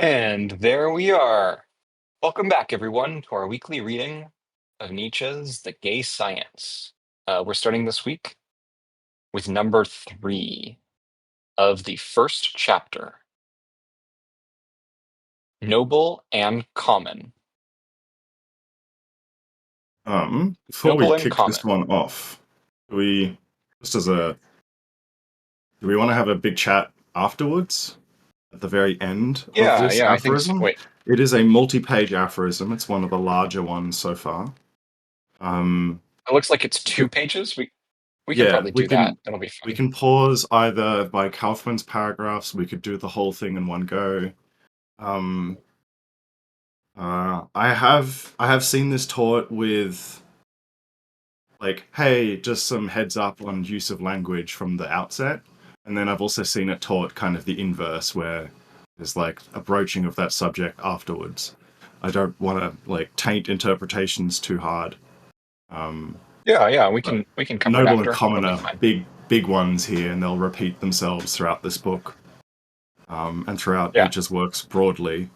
And there we are. Welcome back, everyone, to our weekly reading of Nietzsche's The Gay Science. We're starting this week with number 3 of the first chapter, Noble and Common. Before we Noble and kick this Common. one off, do we just as a do we want to have a big chat afterwards at the very end of Yeah, this yeah, I think so. aphorism? Wait, It is a multi-page aphorism. It's one of the larger ones so far. Um, it looks like it's we 2 could, pages. We can yeah, probably do that. That'll be we fun. can pause either by Kaufman's paragraphs. We could do the whole thing in one go. Um, I have seen this taught with like, hey, just some heads up on use of language from the outset. And then I've also seen it taught kind of the inverse, where there's like a broaching of that subject afterwards. I don't want to like taint interpretations too hard. Um, Yeah, we but can cover it noble and after. common That'll be are fine. big ones here, and they'll repeat themselves throughout this book and throughout Yeah, Nietzsche's works broadly.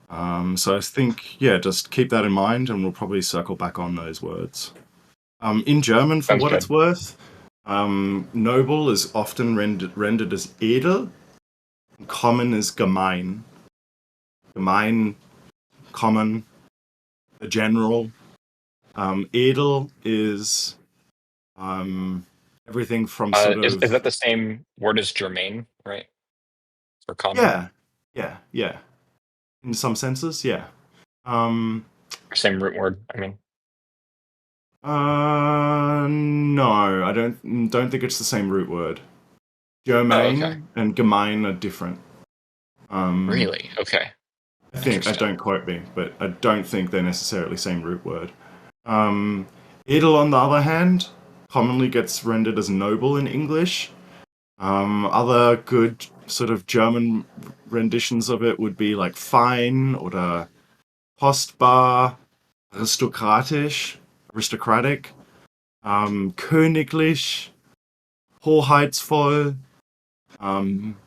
So I think, yeah, just keep that in mind, and we'll probably circle back on those words. In German, for sounds what it's good. worth, noble is often rendered as edel, and common is gemein. Gemein, common, a general. Edel is um, everything from sort Is of that the same word as germane, right? For common? yeah, yeah. In some senses, yeah. Um, Same root word, I mean. no, I don't think it's the same root word. Oh, okay. Germain and gemein are different. Um, Really? Okay. I think, I Interesting. don't quote me, but I don't think they're necessarily same root word. Um, Edel, on the other hand, commonly gets rendered as noble in English. Other good sort of German renditions of it would be like fein oder kostbar, aristokratisch, königlich, hoheitsvoll. Um,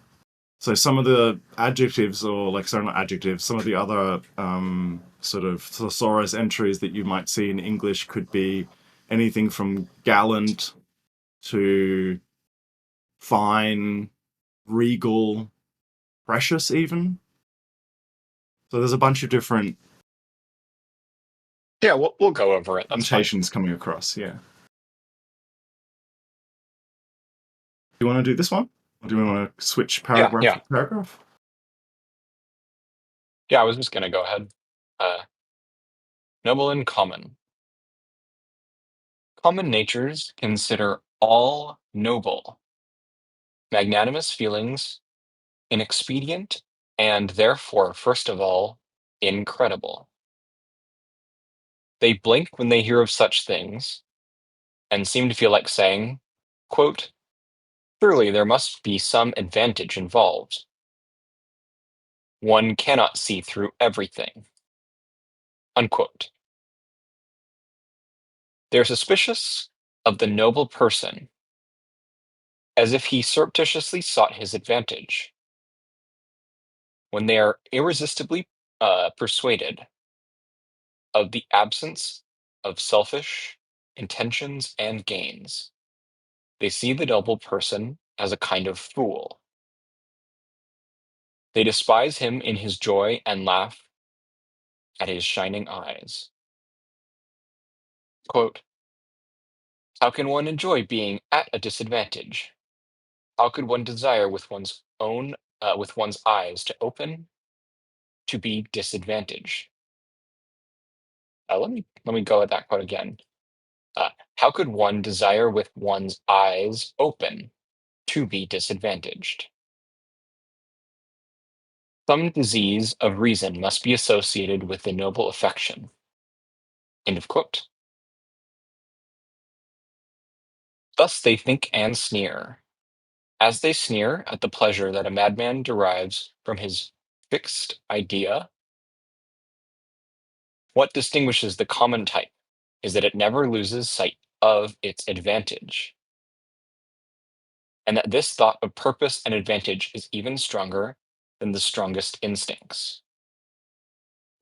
So some of the adjectives, or like, sorry, not adjectives, some of the other sort of thesaurus entries that you might see in English could be anything from gallant to fine, regal, precious, even. So there's a bunch of different Yeah, we'll go over it. That's fine. connotations coming across. Yeah. Do you want to do this one, or do we want to switch Yeah, paragraph yeah. for paragraph? Yeah, I was just gonna go ahead. Noble and common. Common natures consider all noble, magnanimous feelings inexpedient, and therefore, first of all, incredible. They blink when they hear of such things, and seem to feel like saying, quote, surely there must be some advantage involved. One cannot see through everything. Unquote. They're suspicious of the noble person, as if he surreptitiously sought his advantage. When they are irresistibly persuaded of the absence of selfish intentions and gains, they see the noble person as a kind of fool. They despise him in his joy and laugh at his shining eyes. Quote, how can one enjoy being at a disadvantage? How could one desire with one's eyes to open to be disadvantaged? Let me go at that quote again. How could one desire with one's eyes open to be disadvantaged? Some disease of reason must be associated with the noble affection. End of quote. Thus they think and sneer, as they sneer at the pleasure that a madman derives from his fixed idea. What distinguishes the common type is that it never loses sight of its advantage, and that this thought of purpose and advantage is even stronger than the strongest instincts.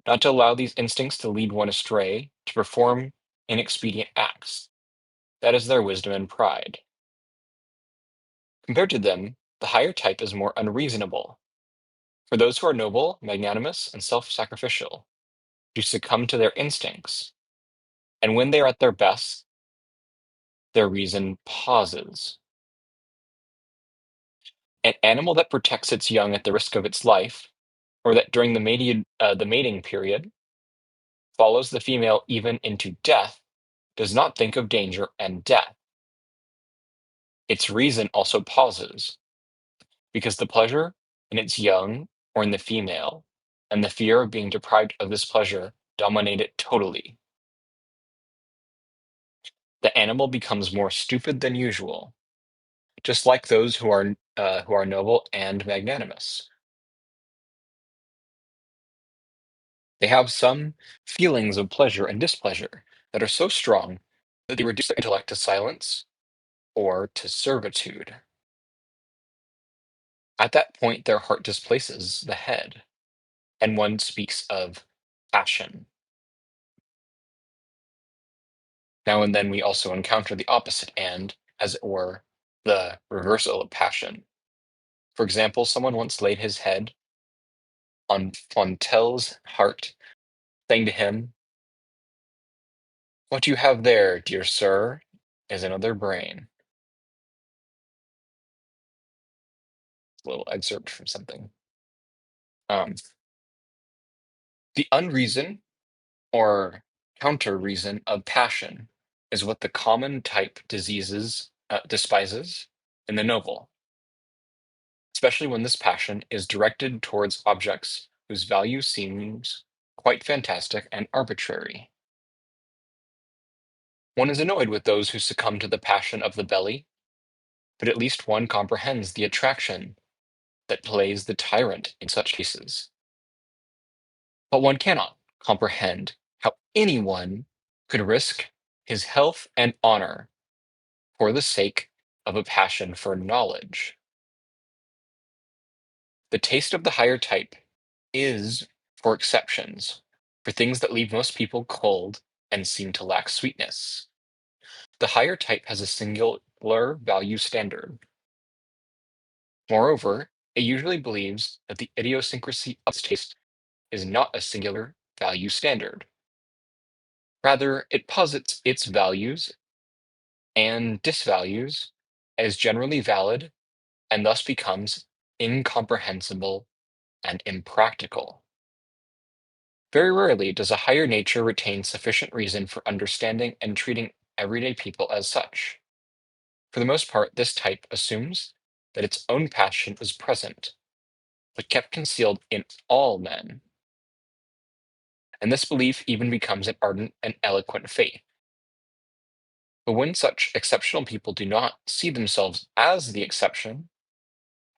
Not to allow these instincts to lead one astray, to perform inexpedient acts. That is their wisdom and pride. Compared to them, the higher type is more unreasonable. For those who are noble, magnanimous, and self sacrificial, to succumb to their instincts, and when they are at their best, their reason pauses. An animal that protects its young at the risk of its life, or that during the mating period follows the female even into death, does not think of danger and death. Its reason also pauses, because the pleasure in its young or in the female, and the fear of being deprived of this pleasure dominate it totally. The animal becomes more stupid than usual, just like those who are noble and magnanimous. They have some feelings of pleasure and displeasure that are so strong that they reduce their intellect to silence or to servitude. At that point, their heart displaces the head, and one speaks of passion. Now and then we also encounter the opposite and, as it were, the reversal of passion. For example, someone once laid his head on Fontel's heart, saying to him, "What you have there, dear sir, is another brain." A little excerpt from something. Um, the unreason or counter reason of passion is what the common type despises in the noble, especially when this passion is directed towards objects whose value seems quite fantastic and arbitrary. One is annoyed with those who succumb to the passion of the belly, but at least one comprehends the attraction that plays the tyrant in such cases. But one cannot comprehend how anyone could risk his health and honor for the sake of a passion for knowledge. The taste of the higher type is for exceptions, for things that leave most people cold and seem to lack sweetness. The higher type has a singular value standard. Moreover, it usually believes that the idiosyncrasy of its taste is not a singular value standard. Rather, it posits its values and disvalues as generally valid and thus becomes incomprehensible and impractical. Very rarely does a higher nature retain sufficient reason for understanding and treating everyday people as such. For the most part, this type assumes that its own passion is present, but kept concealed in all men. And this belief even becomes an ardent and eloquent faith. But when such exceptional people do not see themselves as the exception,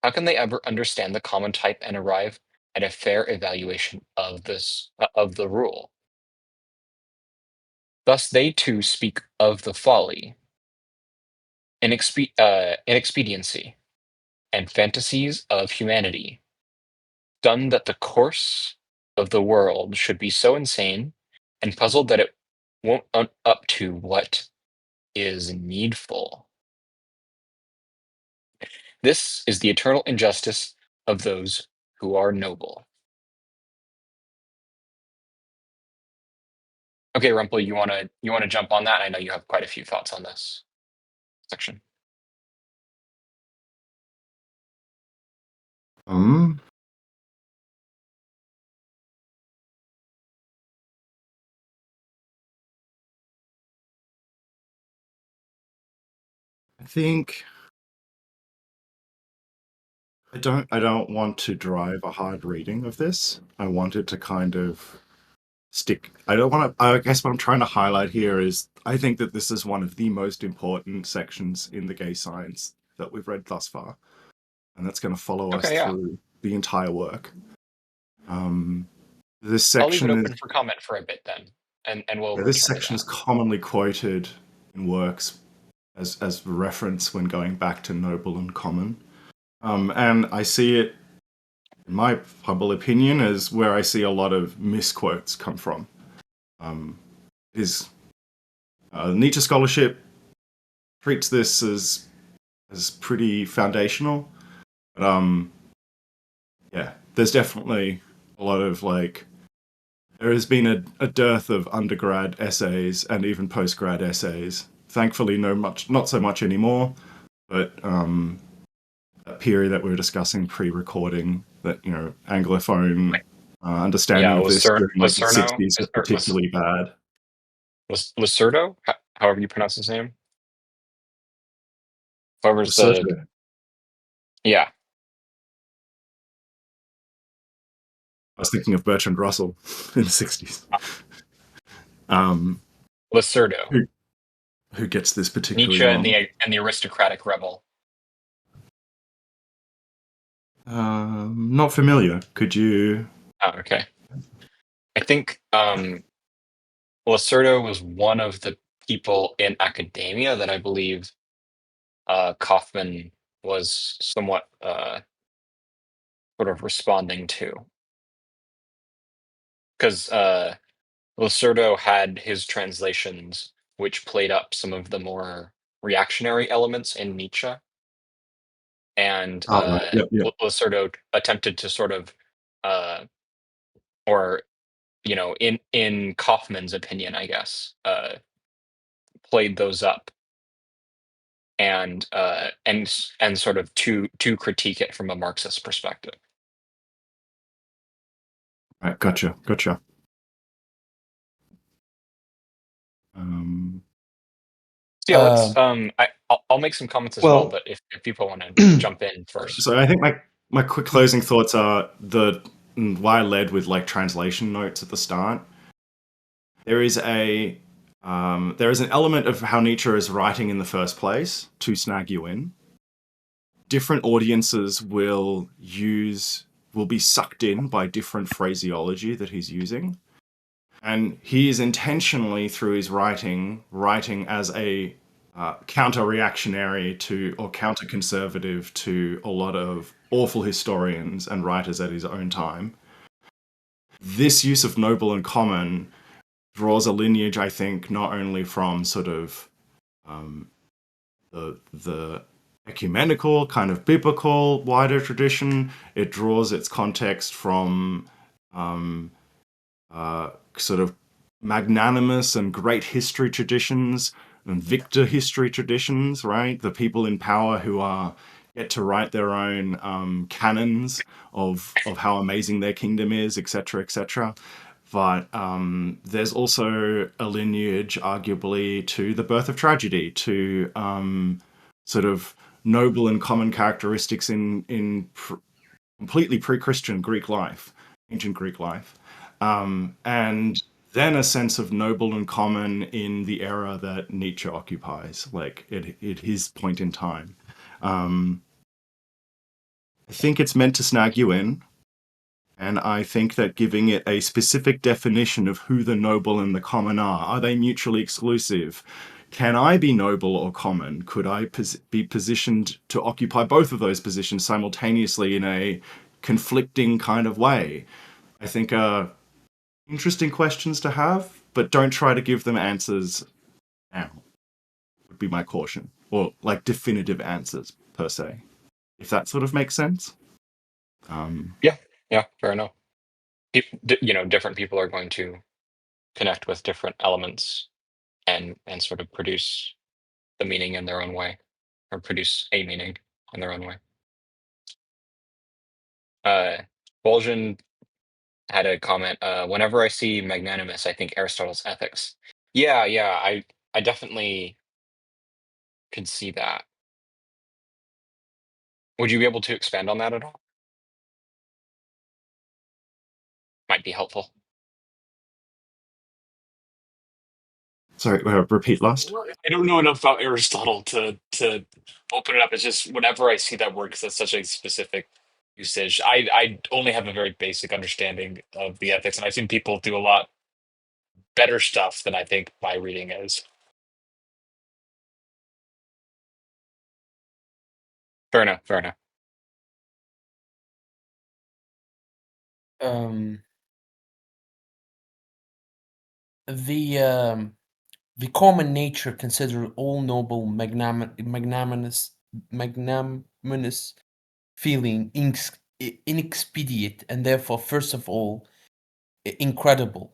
how can they ever understand the common type and arrive at a fair evaluation of the rule? Thus they too speak of the folly, inexpediency, and fantasies of humanity, done that the course of the world should be so insane, and puzzled that it won't up to what is needful. This is the eternal injustice of those who are noble. Okay, Rumpel, you wanna jump on that? I know you have quite a few thoughts on this section. Um, I think I don't want to drive a hard reading of this. I want it to kind of stick. I don't want to. I guess what I'm trying to highlight here is I think that this is one of the most important sections in the gay science that we've read thus far, and that's going to follow us Okay, yeah. through the entire work. Um, this I'll leave it section is open for comment for a bit then, and we'll this return to section that. is commonly quoted in works as reference when going back to noble and common, and I see it in my humble opinion, is where I see a lot of misquotes come from. Um, is Nietzsche scholarship treats this as pretty foundational, but yeah, there's definitely a lot of like there has been a dearth of undergrad essays and even postgrad essays. Thankfully, not so much anymore. But that period that we were discussing pre-recording, that anglophone Like, understanding yeah, of this during like the Lucerno '60s was particularly bad. Lucerdo, however you pronounce his name. Whoever's the Lucerto. yeah, I was thinking of Bertrand Russell in the '60s. uh, Um, Lucerdo, who who gets this particularly Nietzsche and wrong? the aristocratic rebel. Not familiar. Could you? Oh, okay. I think Lacerda was one of the people in academia that I believe Kaufman was somewhat sort of responding to, because Lacerdo had his translations, which played up some of the more reactionary elements in Nietzsche, and Oh, right. Yep. Yep. Lacerdo attempted to sort of, uh, or in Kaufman's opinion, I guess, played those up and sort of to critique it from a Marxist perspective. Right. Gotcha. Gotcha. Um, So yeah, Uh, I'll make some comments as well, well, but if people want to jump in first. So I think my quick closing thoughts are why I led with like translation notes at the start. There is there is an element of how Nietzsche is writing in the first place to snag you in. Different audiences will be sucked in by different phraseology that he's using. And he is intentionally, through his writing as a counter-reactionary to or counter-conservative to a lot of awful historians and writers at his own time. This use of noble and common draws a lineage, I think, not only from sort of um, the ecumenical kind of biblical wider tradition. It draws its context from um, sort of magnanimous and great history traditions and victor history traditions, right? The people in power who are get to write their own canons of how amazing their kingdom is, etc., etc. But there's also a lineage, arguably, to the birth of tragedy, to sort of noble and common characteristics in completely pre-Christian Greek life, ancient Greek life, and then a sense of noble and common in the era that Nietzsche occupies, like at his point in time. Um, I think it's meant to snag you in, and I think that giving it a specific definition of who the noble and the common are they mutually exclusive? Can I be noble or common? Could I be positioned to occupy both of those positions simultaneously in a conflicting kind of way? I think are interesting questions to have, but don't try to give them answers now, would be my caution. Or like definitive answers, per se. If that sort of makes sense. Um, Yeah, yeah, fair enough. Different people are going to connect with different elements and sort of produce the meaning in their own way, or produce a meaning in their own way. Uh, Vol'jin had a comment. Whenever I see magnanimous, I think Aristotle's Ethics. Yeah, yeah, I definitely could see that. Would you be able to expand on that at all? Might be helpful. sorry, repeat last. I don't know enough about Aristotle to open it up. It's just whenever I see that word, because that's such a specific usage. I only have a very basic understanding of the ethics, and I've seen people do a lot better stuff than I think my reading is. Fair enough. Fair enough. Um, the um, the common nature consider all noble magnanimous feeling inexpedient and therefore first of all incredible,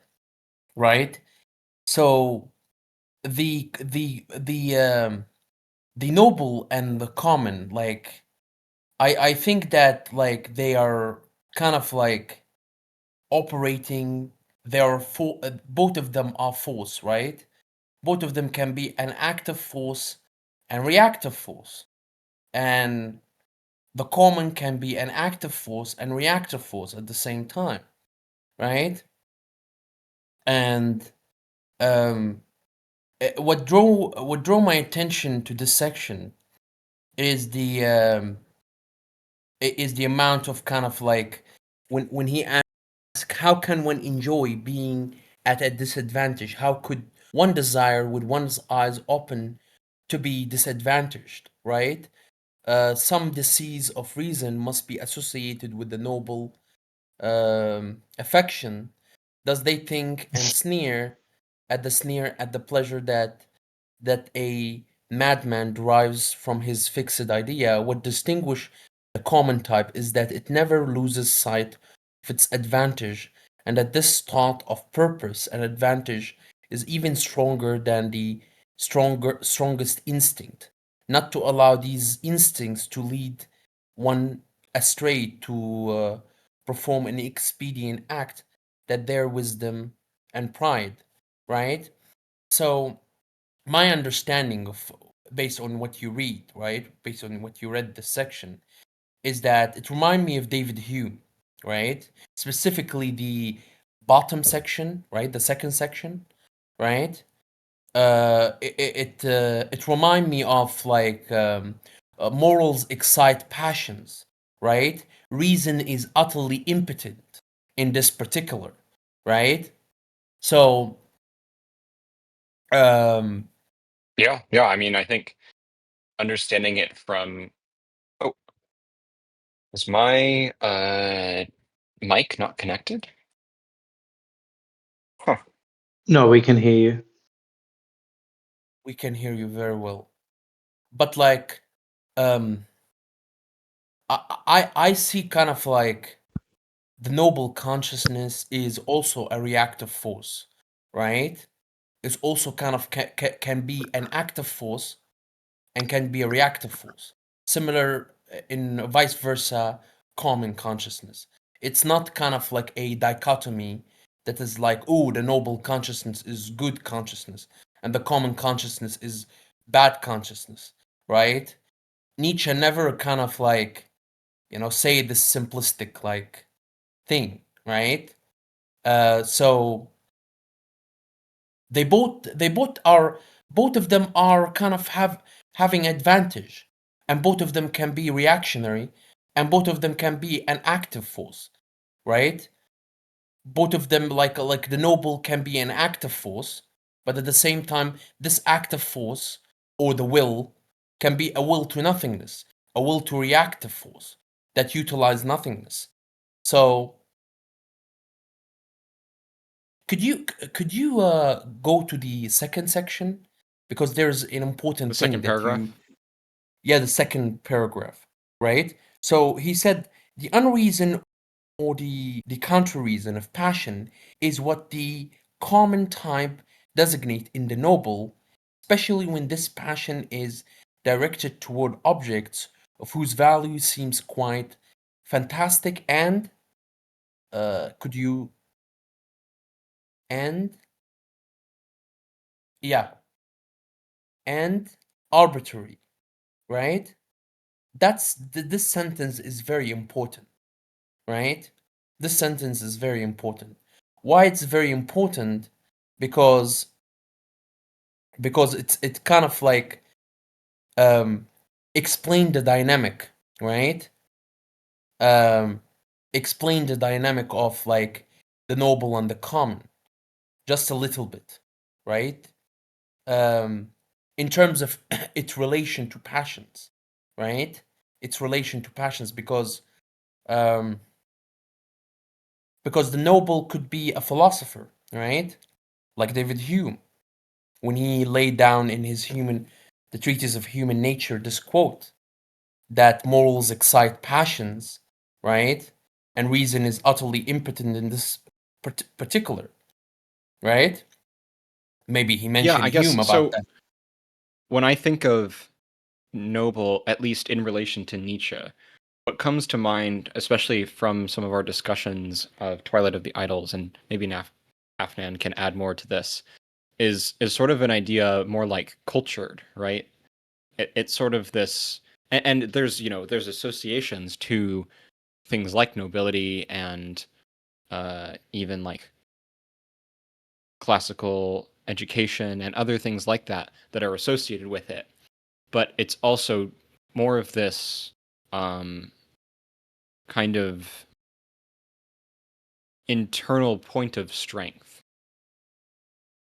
right? So the noble and the common, like I think that like they are kind of like operating. They are both of them are force, right? Both of them can be an active force and reactive force, and the common can be an active force and reactive force at the same time, right? And um, what drew my attention to this section is the amount of kind of like when he asks how can one enjoy being at a disadvantage? How could one desire with one's eyes open to be disadvantaged, right? Some disease of reason must be associated with the noble affection. Does they think and sneer at the pleasure that a madman derives from his fixed idea? What distinguish the common type is that it never loses sight of its advantage, and that this thought of purpose and advantage is even stronger than the strongest instinct. Not to allow these instincts to lead one astray to perform an expedient act that their wisdom and pride, right? So my understanding of, based on what you read, right, based on what you read this section, is that it reminded me of David Hume, right? Specifically the bottom section, right, the second section, right? It remind me of like morals excite passions, right? Reason is utterly impotent in this particular, right? So um Yeah. I mean, I think understanding it from. Oh, is my mic not connected? Huh. No, we can hear you. we can hear you very well, but like um I see kind of like the noble consciousness is also a reactive force, right? It's also kind of can be an active force and can be a reactive force. Similar in vice versa, common consciousness. It's not kind of like a dichotomy that is like, oh, the noble consciousness is good consciousness and the common consciousness is bad consciousness, right? Nietzsche never kind of like, say this simplistic like thing, right? So both of them are kind of having advantage, and both of them can be reactionary, and both of them can be an active force, right? Both of them, like the noble can be an active force, but at the same time this active force or the will can be a will to nothingness, a will to reactive force that utilize nothingness. So could you go to the second section, because there's an The important thing second that paragraph. you yeah, the second paragraph, right? So he said the unreason or the counter reason of passion is what the common type designate in the noble, especially when this passion is directed toward objects of whose value seems quite fantastic and could you and yeah, and arbitrary, right? This sentence is very important, right? This sentence is very important. Why it's very important? Because it kind of like um explain the dynamic, right? Um explain the dynamic of like the noble and the common just a little bit, right? Um in terms of its relation to passions, right? Its relation to passions, because um because the noble could be a philosopher, right? Like David Hume, when he laid down in the Treatise of Human Nature, this quote that morals excite passions, right? And reason is utterly impotent in this particular, right? Maybe he Yeah, mentioned I guess Hume about so. that. When I think of noble, at least in relation to Nietzsche, what comes to mind, especially from some of our discussions of Twilight of the Idols, and maybe Afnan can add more to this, is sort of an idea more like cultured, right? It's sort of this, and there's there's associations to things like nobility and even like classical education and other things like that that are associated with it. But it's also more of this kind of internal point of strength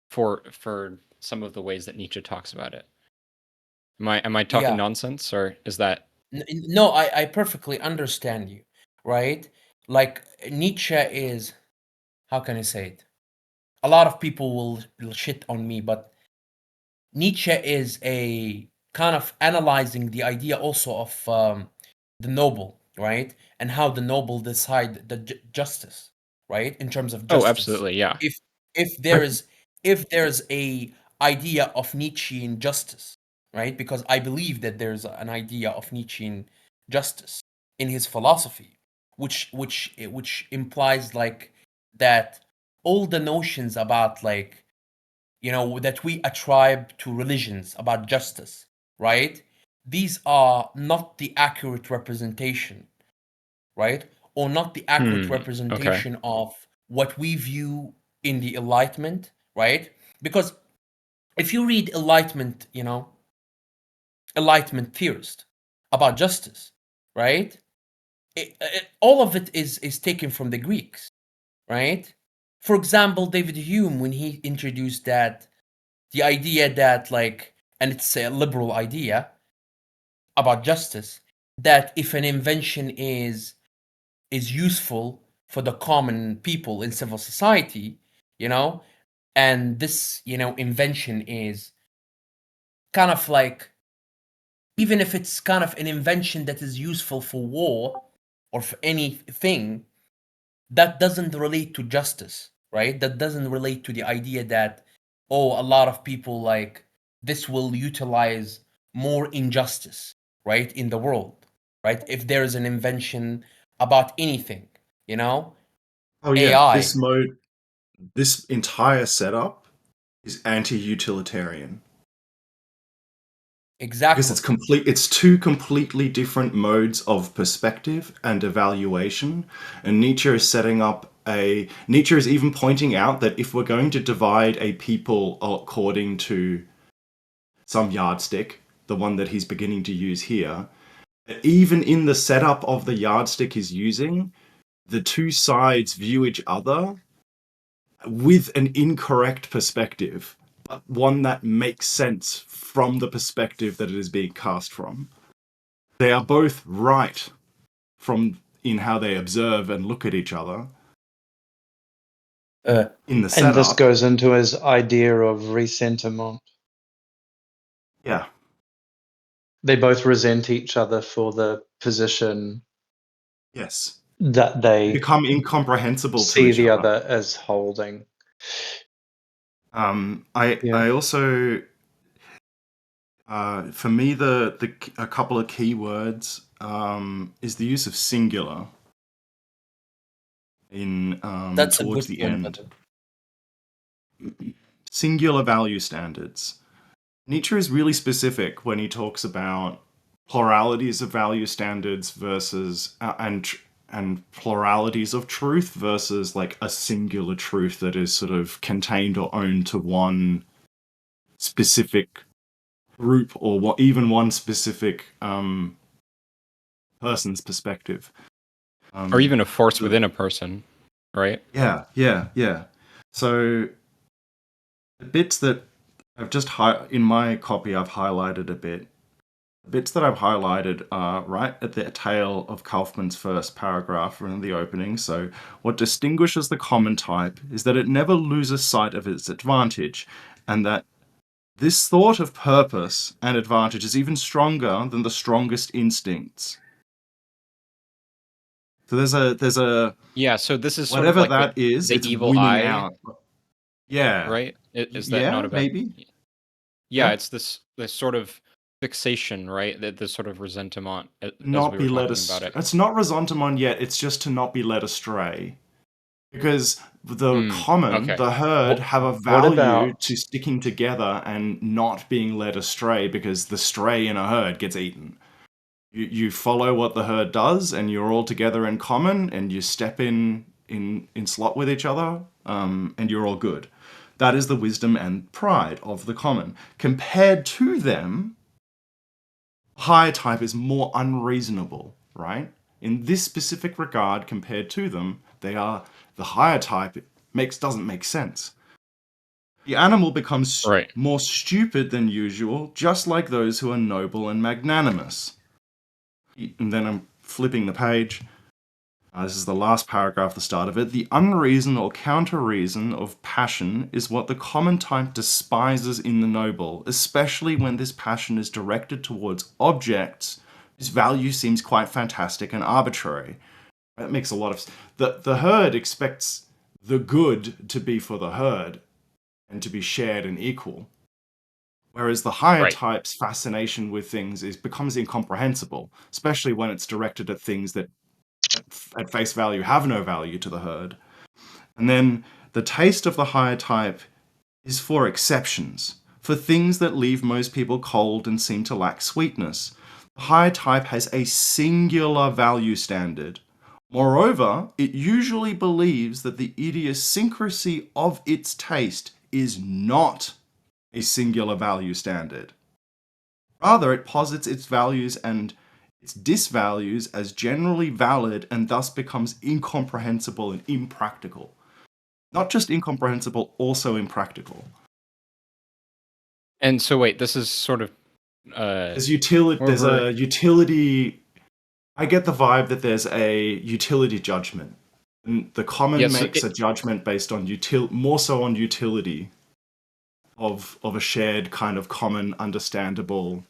for some of the ways that Nietzsche talks about it. Am I talking Yeah. nonsense, or is that? No, I perfectly understand you, right? Like Nietzsche is, how can I say it? A lot of people will shit on me, but Nietzsche is a kind of analyzing the idea also of the noble, right? And how the noble decide the justice, right? In terms of Oh, justice. absolutely, yeah. If there is if there's a idea of Nietzschean justice, right? Because I believe that there's an idea of Nietzschean justice in his philosophy, which implies like that all the notions about like that we attribute to religions about justice, right? These are not the accurate representation, right? Or not the accurate Okay. representation of what we view in the Enlightenment, right? Because if you read Enlightenment, Enlightenment theorist about justice, right? All of it is taken from the Greeks, right? For example, David Hume, when he introduced that the idea that like, and it's a liberal idea about justice, that if an invention is useful for the common people in civil society, and this invention is kind of like, even if it's kind of an invention that is useful for war or for anything, that doesn't relate to justice, right? That doesn't relate to the idea that, oh, a lot of people like this will utilize more injustice, right, in the world, right? If there is an invention about anything, Oh yeah, AI, this entire setup is anti-utilitarian because exactly. it's two completely different modes of perspective and evaluation, and Nietzsche is even pointing out that if we're going to divide a people according to some yardstick, the one that he's beginning to use here, even in the setup of the yardstick he's using, the two sides view each other with an incorrect perspective, but one that makes sense from the perspective that it is being cast from. They are both right in how they observe and look at each other. In the And this setup, goes into his idea of ressentiment. yeah, They both resent each other for the position yes, that they become incomprehensible to see each the other. other as holding. Yeah. I also, for me, a couple of key words is the use of singular in That's a towards good the one. end. Singular value standards. Nietzsche is really specific when he talks about pluralities of value standards versus and pluralities of truth versus like a singular truth that is sort of contained or owned to one specific group or even one specific person's perspective, Or even a force within a person, right? yeah. So the bits that I've just in my copy I've highlighted a bit bits that I've highlighted are right at the tail of Kaufman's first paragraph in the opening. So, what distinguishes the common type is that it never loses sight of its advantage, and that this thought of purpose and advantage is even stronger than the strongest instincts. So there's a Yeah, so this is sort of whatever like what that is, the it's evil winning eye, out. Yeah. right? Is that not Yeah, about? maybe. Yeah, Yeah. it's this sort of fixation, right? That this sort of resentment, as Not we be were led talking about astray. it. It's not resentment yet, it's just to not be led astray. Because the common, Okay. the herd, What, have a what value about to sticking together and not being led astray because the stray in a herd gets eaten. You follow what the herd does and you're all together in common and you step in slot with each other, and you're all good. That is the wisdom and pride of the common. Compared to them, high type is more unreasonable, right? In this specific regard, compared to them, they are the higher type doesn't make sense. The animal becomes Right. more stupid than usual, just like those who are noble and magnanimous. And then I'm flipping the page. This is the last paragraph, the start of it. The unreason or counter-reason of passion is what the common type despises in the noble, especially when this passion is directed towards objects whose value seems quite fantastic and arbitrary. That makes a lot of the herd expects the good to be for the herd and to be shared and equal. Whereas the higher Right. type's fascination with things becomes incomprehensible, especially when it's directed at things that at face value have no value to the herd. And then the taste of the higher type is for exceptions, for things that leave most people cold and seem to lack sweetness. The higher type has a singular value standard. Moreover, it usually believes that the idiosyncrasy of its taste is not a singular value standard. Rather, it posits its values and its disvalues as generally valid and thus becomes incomprehensible and impractical. Not just incomprehensible, also impractical. And so wait, this is sort of There's utility. There's over. a utility. I get the vibe that there's a utility judgment, and the common Yes, makes a judgment based on more so on utility of a shared kind of common understandable.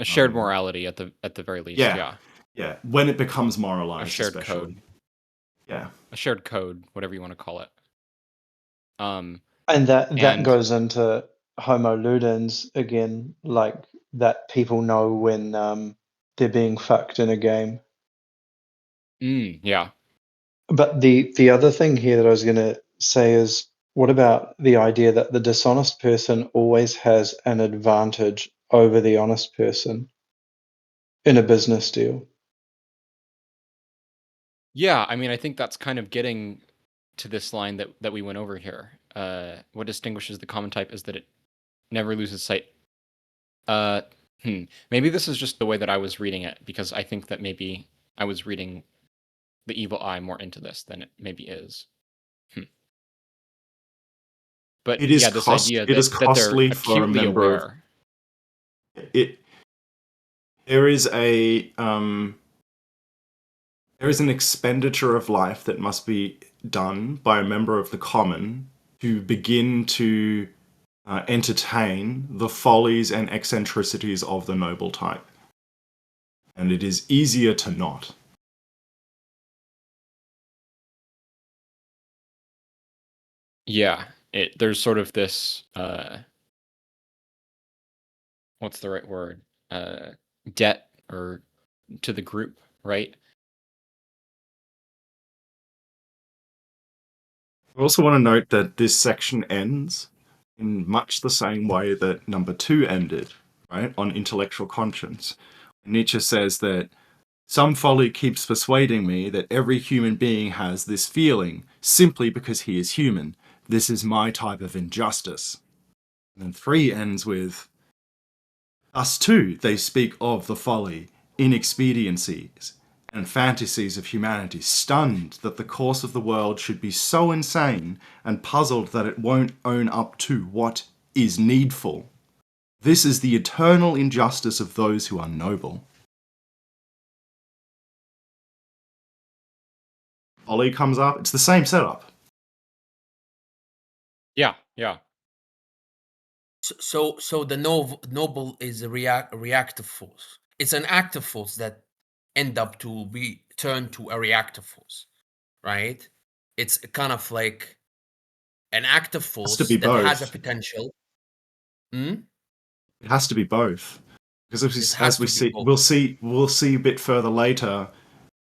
a shared morality at the very least. Yeah. Yeah, when it becomes A moralized, shared especially. code. Yeah. A shared code, whatever you want to call it. and that And goes into Homo ludens again, like that people know when they're being fucked in a game. yeah. But the other thing here that I was going to say is, what about the idea that the dishonest person always has an advantage over the honest person in a business deal? Yeah, I mean, I think that's kind of getting to this line that we went over here. What distinguishes the common type is that it never loses sight. Maybe this is just the way that I was reading it, because I think that maybe I was reading the evil eye more into this than it maybe is. But It is yeah, this idea it is that they're costly for a acutely member of aware. it. There is an expenditure of life that must be done by a member of the common to begin to entertain the follies and eccentricities of the noble type. And it is easier to not. Yeah, there's sort of this what's the right word? Debt or to the group, right? I also want to note that this section ends in much the same way that number 2 ended, right? On intellectual conscience. Nietzsche says that some folly keeps persuading me that every human being has this feeling simply because he is human. This is my type of injustice. And then 3 ends with, thus too they speak of the folly, inexpediencies, and fantasies of humanity, stunned that the course of the world should be so insane and puzzled that it won't own up to what is needful. This is the eternal injustice of those who are noble. Folly comes up. It's the same setup. Yeah. So the noble is a reactive force. It's an active force that end up to be turned to a reactive force, right? It's kind of like an active It has to force be that has a both. potential. Hmm? It has to be both. Because It has to be both. we'll see a bit further later.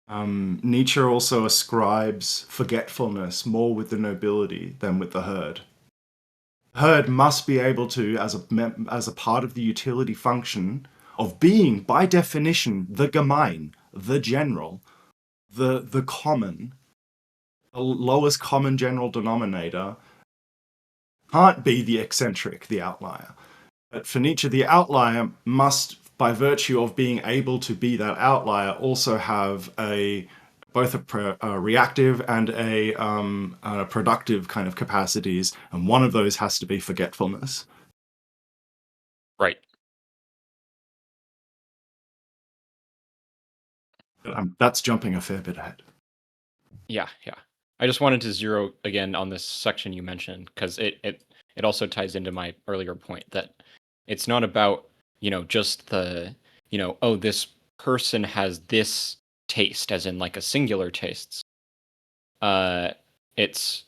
Nietzsche also ascribes forgetfulness more with the nobility than with the herd. The herd must be able to, as a part of the utility function of being, by definition, the gemein, the general, the common, the lowest common general denominator, can't be the eccentric, the outlier. But for Nietzsche, the outlier must, by virtue of being able to be that outlier, also have both a reactive and a productive kind of capacities, and one of those has to be forgetfulness. Right. That's jumping a fair bit ahead. Yeah. I just wanted to zero again on this section you mentioned because it also ties into my earlier point that it's not about, just the, oh, this person has this taste, as in like a singular tastes. It's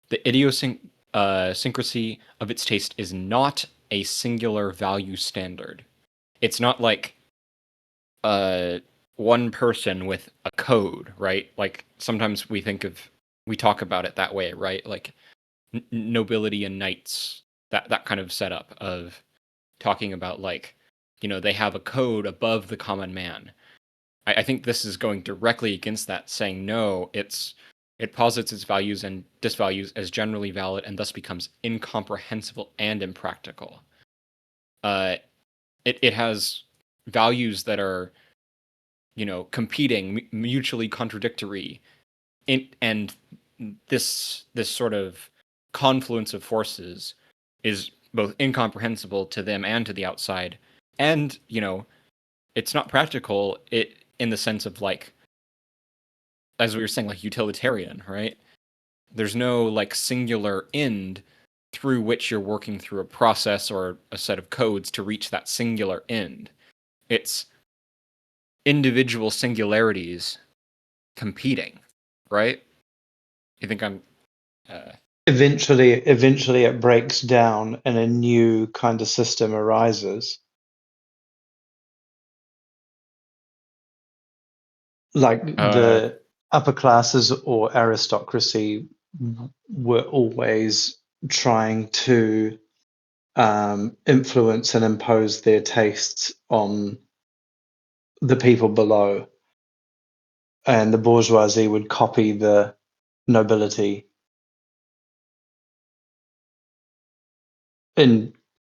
the idiosyncrasy of its taste is not a singular value standard. It's not like one person with a code, right? Like sometimes we talk about it that way, right? Like nobility and knights, that kind of setup of talking about like, they have a code above the common man. I think this is going directly against that, saying no, it posits its values and disvalues as generally valid and thus becomes incomprehensible and impractical. It has values that are, competing, mutually contradictory, and this sort of confluence of forces is both incomprehensible to them and to the outside, and it's not practical. It in the sense of like, as we were saying, like utilitarian, right? There's no like singular end through which you're working through a process or a set of codes to reach that singular end. It's individual singularities competing, right? You think I'm Eventually it breaks down and a new kind of system arises. Like the upper classes or aristocracy were always trying to influence and impose their tastes on the people below, and the bourgeoisie would copy the nobility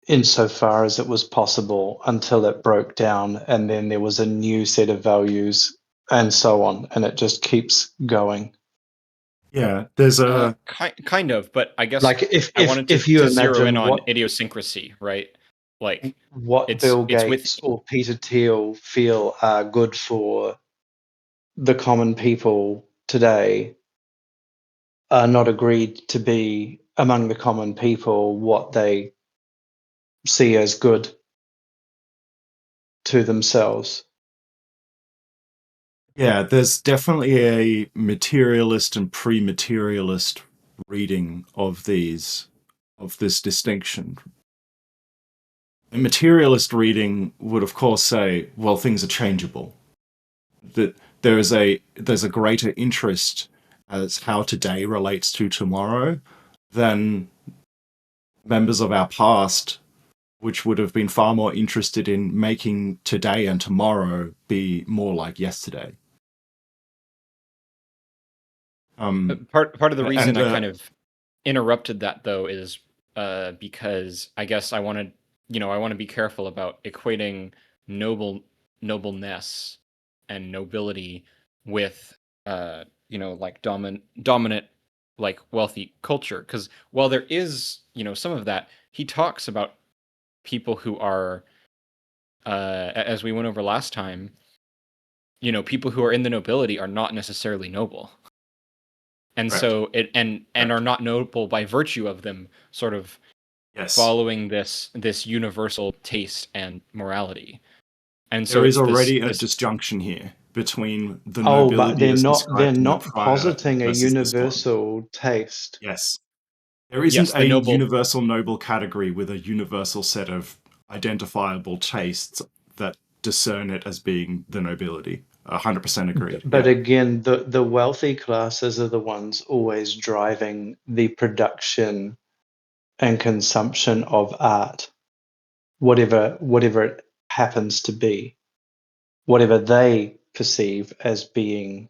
insofar as it was possible until it broke down, and then there was a new set of values and so on, and it just keeps going. Yeah, there's a kind of, but I guess Like I wanted if you to zero in imagine on idiosyncrasy, right? Like what it's Bill with Gates or Peter Thiel feel are good for the common people today are not agreed to be among the common people what they see as good to themselves. Yeah, there's definitely a materialist and pre-materialist reading of this distinction. A materialist reading would of course say, well, things are changeable. That there's a greater interest as how today relates to tomorrow than members of our past, which would have been far more interested in making today and tomorrow be more like yesterday. part of the reason and I kind of interrupted that though is because I guess I want to be careful about equating nobleness and nobility with like dominant like wealthy culture, because while there is some of that, he talks about people who are, as we went over last time, people who are in the nobility are not necessarily noble. And Correct. so and Correct. are not noble by virtue of them sort of Yes. following this universal taste and morality. And so There is it's already a this disjunction here between the Oh, but nobility they're as not described in the prior positing a versus this one. universal taste. Yes. There isn't Yes, the a noble- universal noble category with a universal set of identifiable tastes that discern it as being the nobility. 100% agreed. But Yeah. again, the wealthy classes are the ones always driving the production and consumption of art, whatever it happens to be, whatever they perceive as being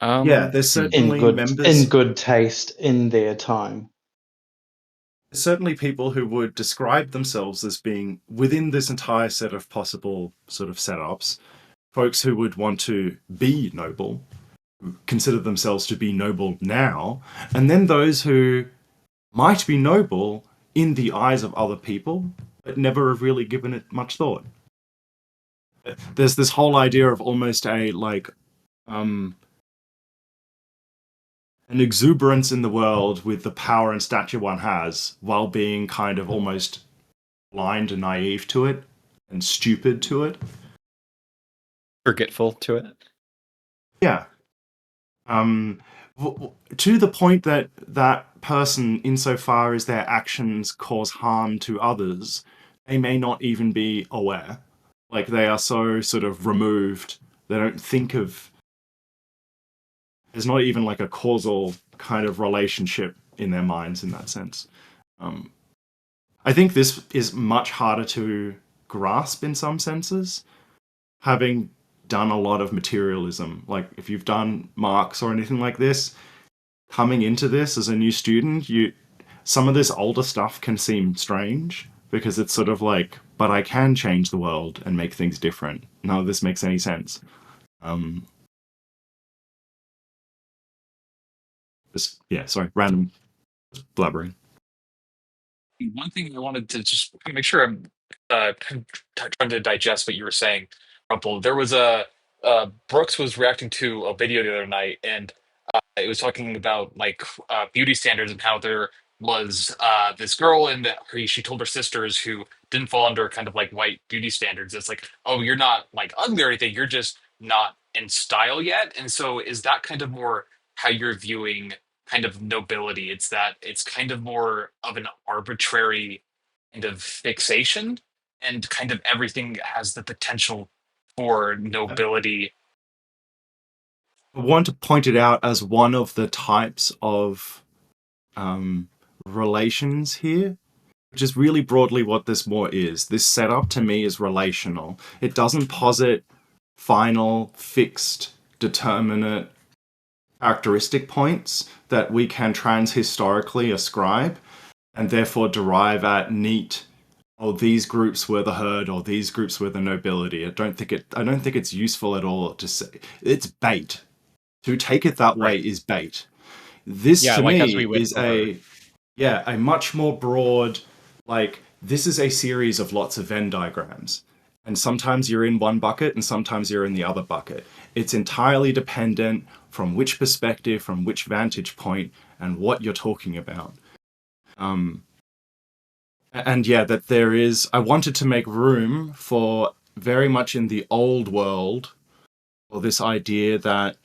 Yeah, there's certainly members. in good taste in their time. Certainly people who would describe themselves as being within this entire set of possible sort of setups, folks who would want to be noble, consider themselves to be noble now, and then those who might be noble in the eyes of other people, but never have really given it much thought. There's this whole idea of almost a an exuberance in the world with the power and stature one has, while being kind of almost blind and naive to it, and stupid to it. forgetful to it. Yeah. To the point that that person, insofar as their actions cause harm to others, they may not even be aware. Like, they are so sort of removed, they don't think of... There's not even like a causal kind of relationship in their minds in that sense. I think this is much harder to grasp in some senses, having done a lot of materialism. Like, if you've done Marx or anything like this, coming into this as a new student, some of this older stuff can seem strange, because it's sort of like, but I can change the world and make things different. None of this makes any sense. Random blabbering. One thing I wanted to just make sure I'm trying to digest what you were saying, Rumpel. There was Brooks was reacting to a video the other night, and it was talking about like beauty standards and how there was this girl, and she told her sisters who didn't fall under kind of like white beauty standards. It's like, oh, you're not like ugly or anything, you're just not in style yet. And so is that kind of more how you're viewing kind of nobility? It's that it's kind of more of an arbitrary kind of fixation, and kind of everything has the potential for nobility. I want to point it out as one of the types of relations here, which is really broadly what this more is. This setup to me is relational. It doesn't posit final, fixed, determinate characteristic points that we can transhistorically ascribe and therefore derive at neat, oh, these groups were the herd or these groups were the nobility. I don't think it's useful at all to say. It's bait. To take it that way is bait. This to like me is a much more broad, like, this is a series of lots of Venn diagrams. And sometimes you're in one bucket and sometimes you're in the other bucket. It's entirely dependent from which perspective, from which vantage point, and what you're talking about. That there is... I wanted to make room for very much in the old world, or this idea that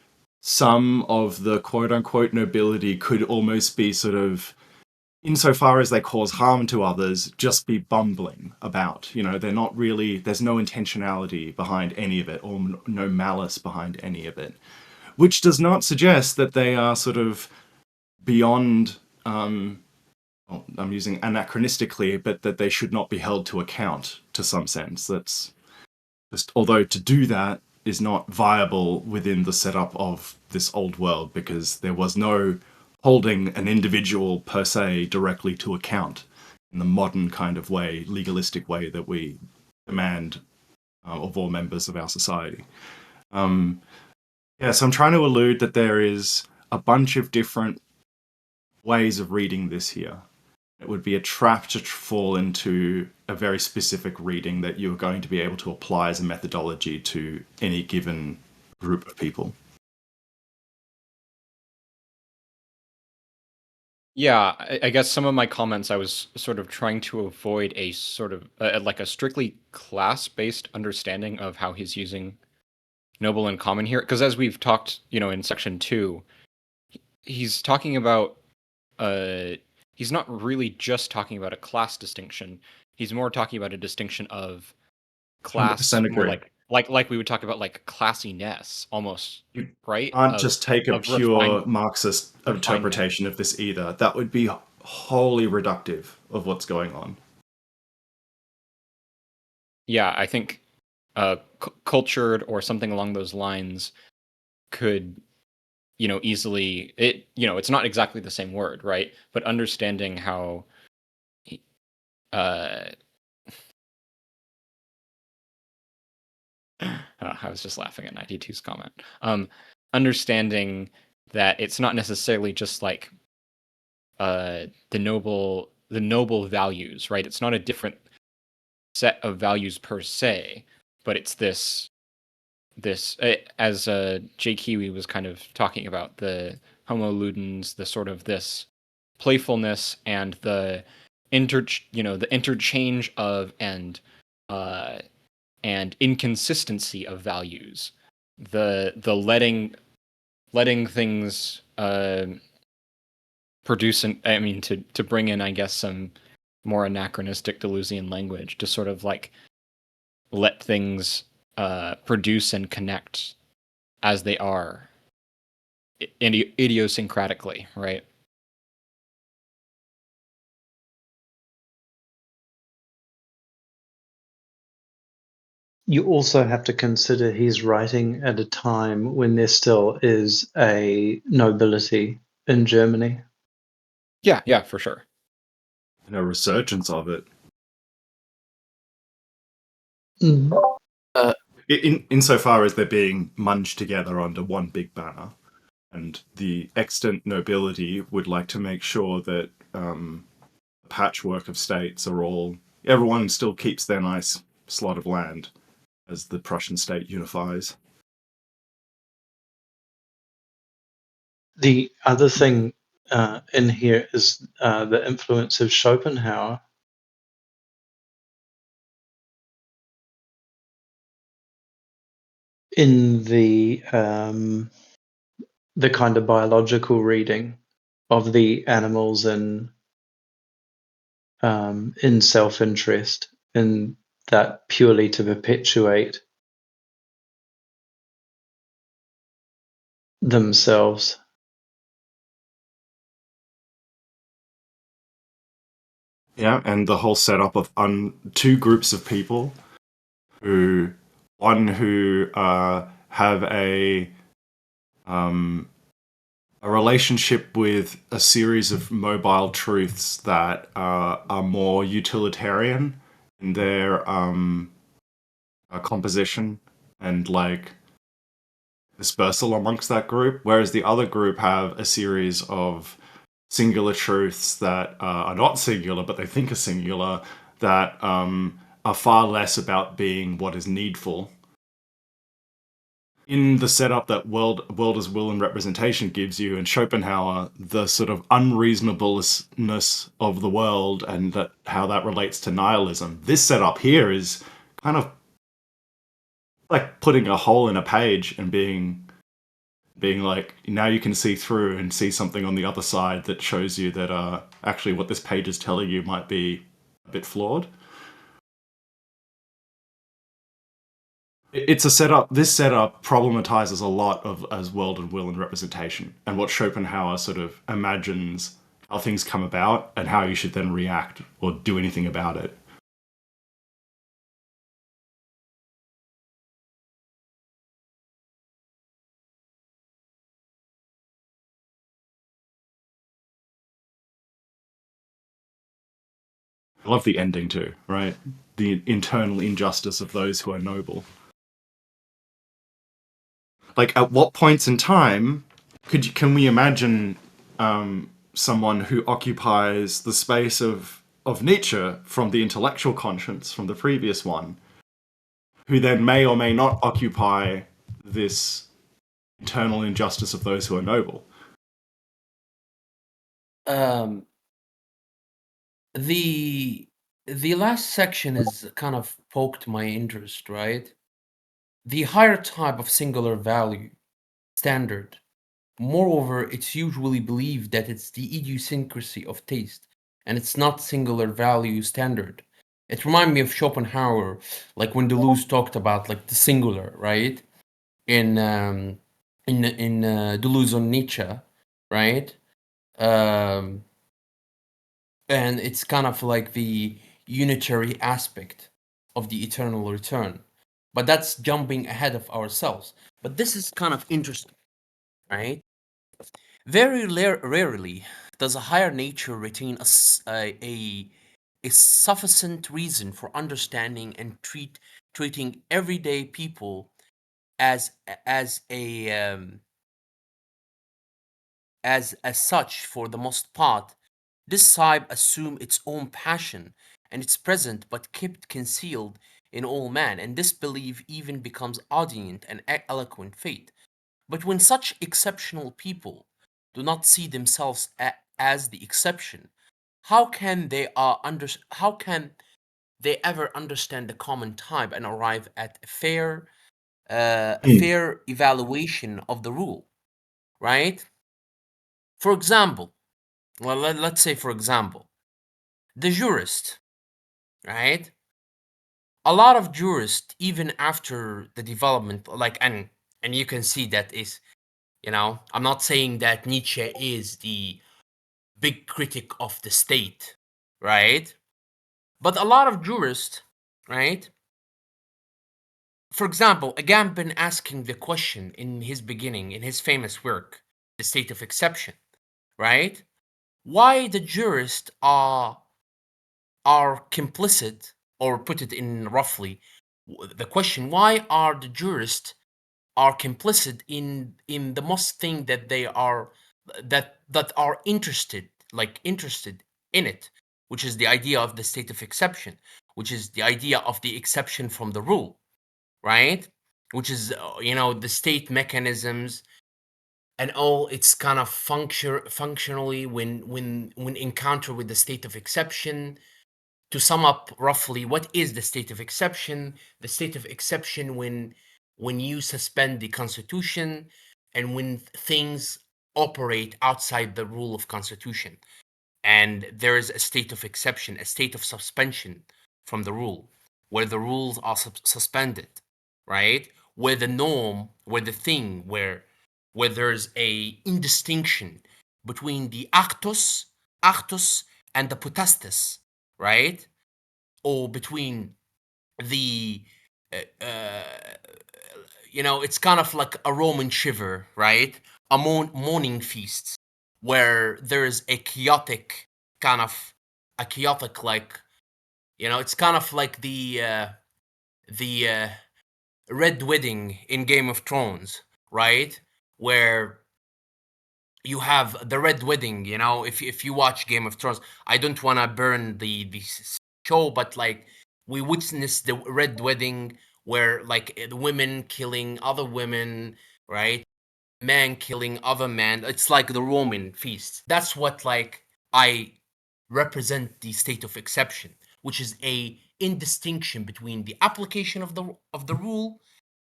some of the quote-unquote nobility could almost be sort of, insofar as they cause harm to others, just be bumbling about. They're not really... There's no intentionality behind any of it, or no malice behind any of it. Which does not suggest that they are sort of beyond... I'm using anachronistically, but that they should not be held to account to some sense. That's just... Although to do that is not viable within the setup of this old world, because there was no holding an individual per se directly to account in the modern kind of way, legalistic way that we demand of all members of our society. So I'm trying to allude that there is a bunch of different ways of reading this here. It would be a trap to fall into a very specific reading that you're going to be able to apply as a methodology to any given group of people. Yeah, I guess some of my comments I was sort of trying to avoid a sort of like a strictly class-based understanding of how he's using noble and common here, because as we've talked, in section 2, he's talking about he's not really just talking about a class distinction. He's more talking about a distinction of class, 100% more agree. like we would talk about like classiness almost, You right? can't just take a of pure Marxist interpretation of this either. That would be wholly reductive of what's going on. Yeah, I think cultured or something along those lines could, easily it's not exactly the same word, right? But understanding how I was just laughing at 92's comment. Understanding that it's not necessarily just like the noble values, right? It's not a different set of values per se, but it's this as Jay Kiwi was kind of talking about, the homo ludens, the sort of this playfulness and the the interchange of and inconsistency of values, the letting things produce to bring in, I guess, some more anachronistic Deleuzian language, to sort of like let things produce and connect as they are idiosyncratically, right? You also have to consider he's writing at a time when there still is a nobility in Germany. Yeah, for sure. And a resurgence of it. Insofar as they're being munged together under one big banner. And the extant nobility would like to make sure that patchwork of states everyone still keeps their nice slot of land as the Prussian state unifies. The other thing in here is the influence of Schopenhauer. In the kind of biological reading of the animals in self-interest, and that purely to perpetuate themselves. Yeah, and the whole setup of two groups of people one who have a relationship with a series of mobile truths that are more utilitarian in their composition and like dispersal amongst that group, whereas the other group have a series of singular truths that are not singular, but they think are singular, that are far less about being what is needful. In the setup that world as will and representation gives you, and Schopenhauer, the sort of unreasonableness of the world and how that relates to nihilism, this setup here is kind of like putting a hole in a page and being like, now you can see through and see something on the other side that shows you that actually what this page is telling you might be a bit flawed. It's a setup. This setup problematizes a lot as world and will and representation, and what Schopenhauer sort of imagines how things come about and how you should then react or do anything about it. I love the ending too, right? The internal injustice of those who are noble. Like, at what points in time can we imagine someone who occupies the space of Nietzsche from the intellectual conscience from the previous one, who then may or may not occupy this internal injustice of those who are noble. The last section is kind of poked my interest, right? The higher type of singular value standard. Moreover, it's usually believed that it's the idiosyncrasy of taste, and it's not singular value standard. It reminded me of Schopenhauer, like when Deleuze talked about like the singular, right? In Deleuze on Nietzsche, right? And it's kind of like the unitary aspect of the eternal return. But that's jumping ahead of ourselves. But this is kind of interesting, right? Very rarely does a higher nature retain a sufficient reason for understanding and treating everyday people as as such. For the most part, this type assume its own passion, and it's present but kept concealed in all man, and this belief even becomes audient and eloquent fate. But when such exceptional people do not see themselves as the exception, how can how can they ever understand the common type and arrive at a fair evaluation of the rule, right? For example, well, let's say, for example, the jurist, right? A lot of jurists, even after the development, like, and you can see that is, I'm not saying that Nietzsche is the big critic of the state, right? But a lot of jurists, right? For example, Agamben asking the question in his beginning, in his famous work, The State of Exception, right? Why the jurists are complicit, or put it in roughly, the question, why are the jurists are complicit in the most thing that they are that are interested in it, which is the idea of the state of exception, which is the idea of the exception from the rule, right? Which is the state mechanisms and all its kind of functionally when encounter with the state of exception. To sum up roughly, what is the state of exception? The state of exception when you suspend the constitution and when things operate outside the rule of constitution, and there is a state of exception, a state of suspension from the rule, where the rules are suspended, right? Where the norm, where the thing, where there's a indistinction between the actus and the potestas, right? Or between the it's kind of like a Roman shiver, right? A morning feast where there's a chaotic like, it's kind of like the red wedding in Game of Thrones, right? Where you have the red wedding, if you watch Game of Thrones. I don't want to burn the show, but like, we witnessed the red wedding where like the women killing other women, right? Man killing other man. It's like the Roman feast. That's what, like, I represent the state of exception, which is a indistinction between the application of the rule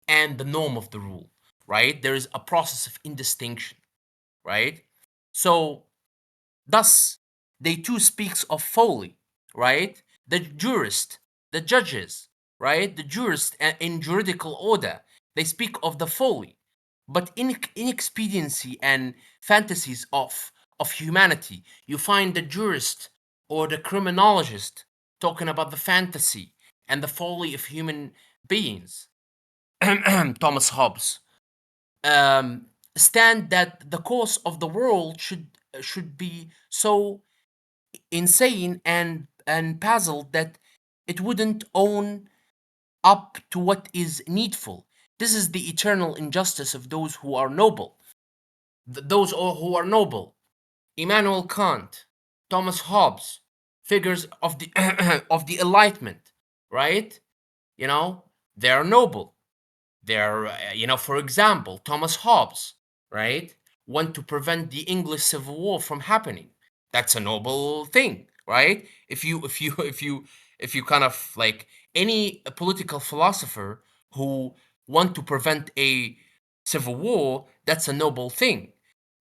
and the norm of the rule, right? There is a process of indistinction, right? So thus they too speaks of folly, right? The jurist, the judges, right? The jurist in juridical order, they speak of the folly, but inexpediency and fantasies of humanity. You find the jurist or the criminologist talking about the fantasy and the folly of human beings. Thomas Hobbes. Stand that the course of the world should be so insane and puzzled that it wouldn't own up to what is needful. This is the eternal injustice of those who are noble. Those who are noble Immanuel Kant, Thomas Hobbes, figures of the of the Enlightenment, right? You know, they are noble. They're, for example, Thomas Hobbes, right, want to prevent the English Civil War from happening. That's a noble thing, right? If you kind of like any political philosopher who want to prevent a civil war, that's a noble thing.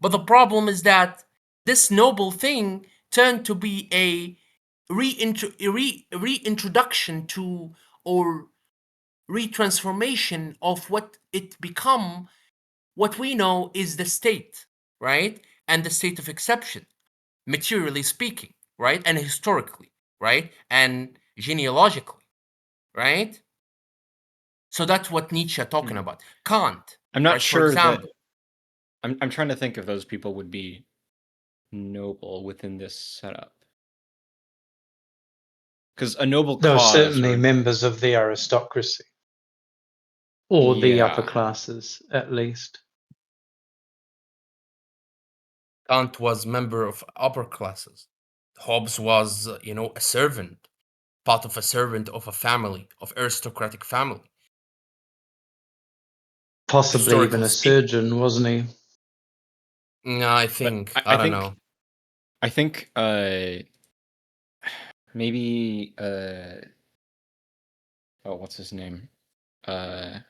But the problem is that this noble thing turned to be a reintroduction to, or retransformation of what it become, what we know is the state, right? And the state of exception, materially speaking, right? And historically, right? And genealogically, right? So that's what Nietzsche talking about. Kant, I'm not right? For sure that example, I'm trying to think if those people would be noble within this setup. Because a noble There are cause, certainly or members of the aristocracy, or the upper yeah, classes, at least. Kant was member of upper classes. Hobbes was, a servant, part of a servant of a family, of aristocratic family. Possibly even Historically a speaking, surgeon, wasn't he? no, I but think I, I I don't think know. I think maybe oh, what's his name? My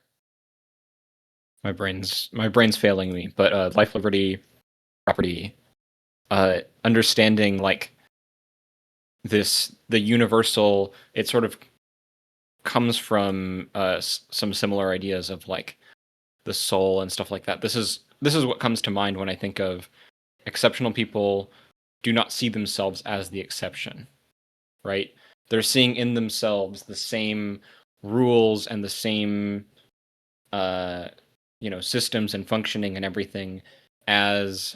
brain's failing me. But life, liberty, property. Understanding like the universal. It sort of comes from some similar ideas of like the soul and stuff like that. This is what comes to mind when I think of exceptional people do not see themselves as the exception, right? They're seeing in themselves the same rules and the same systems and functioning and everything as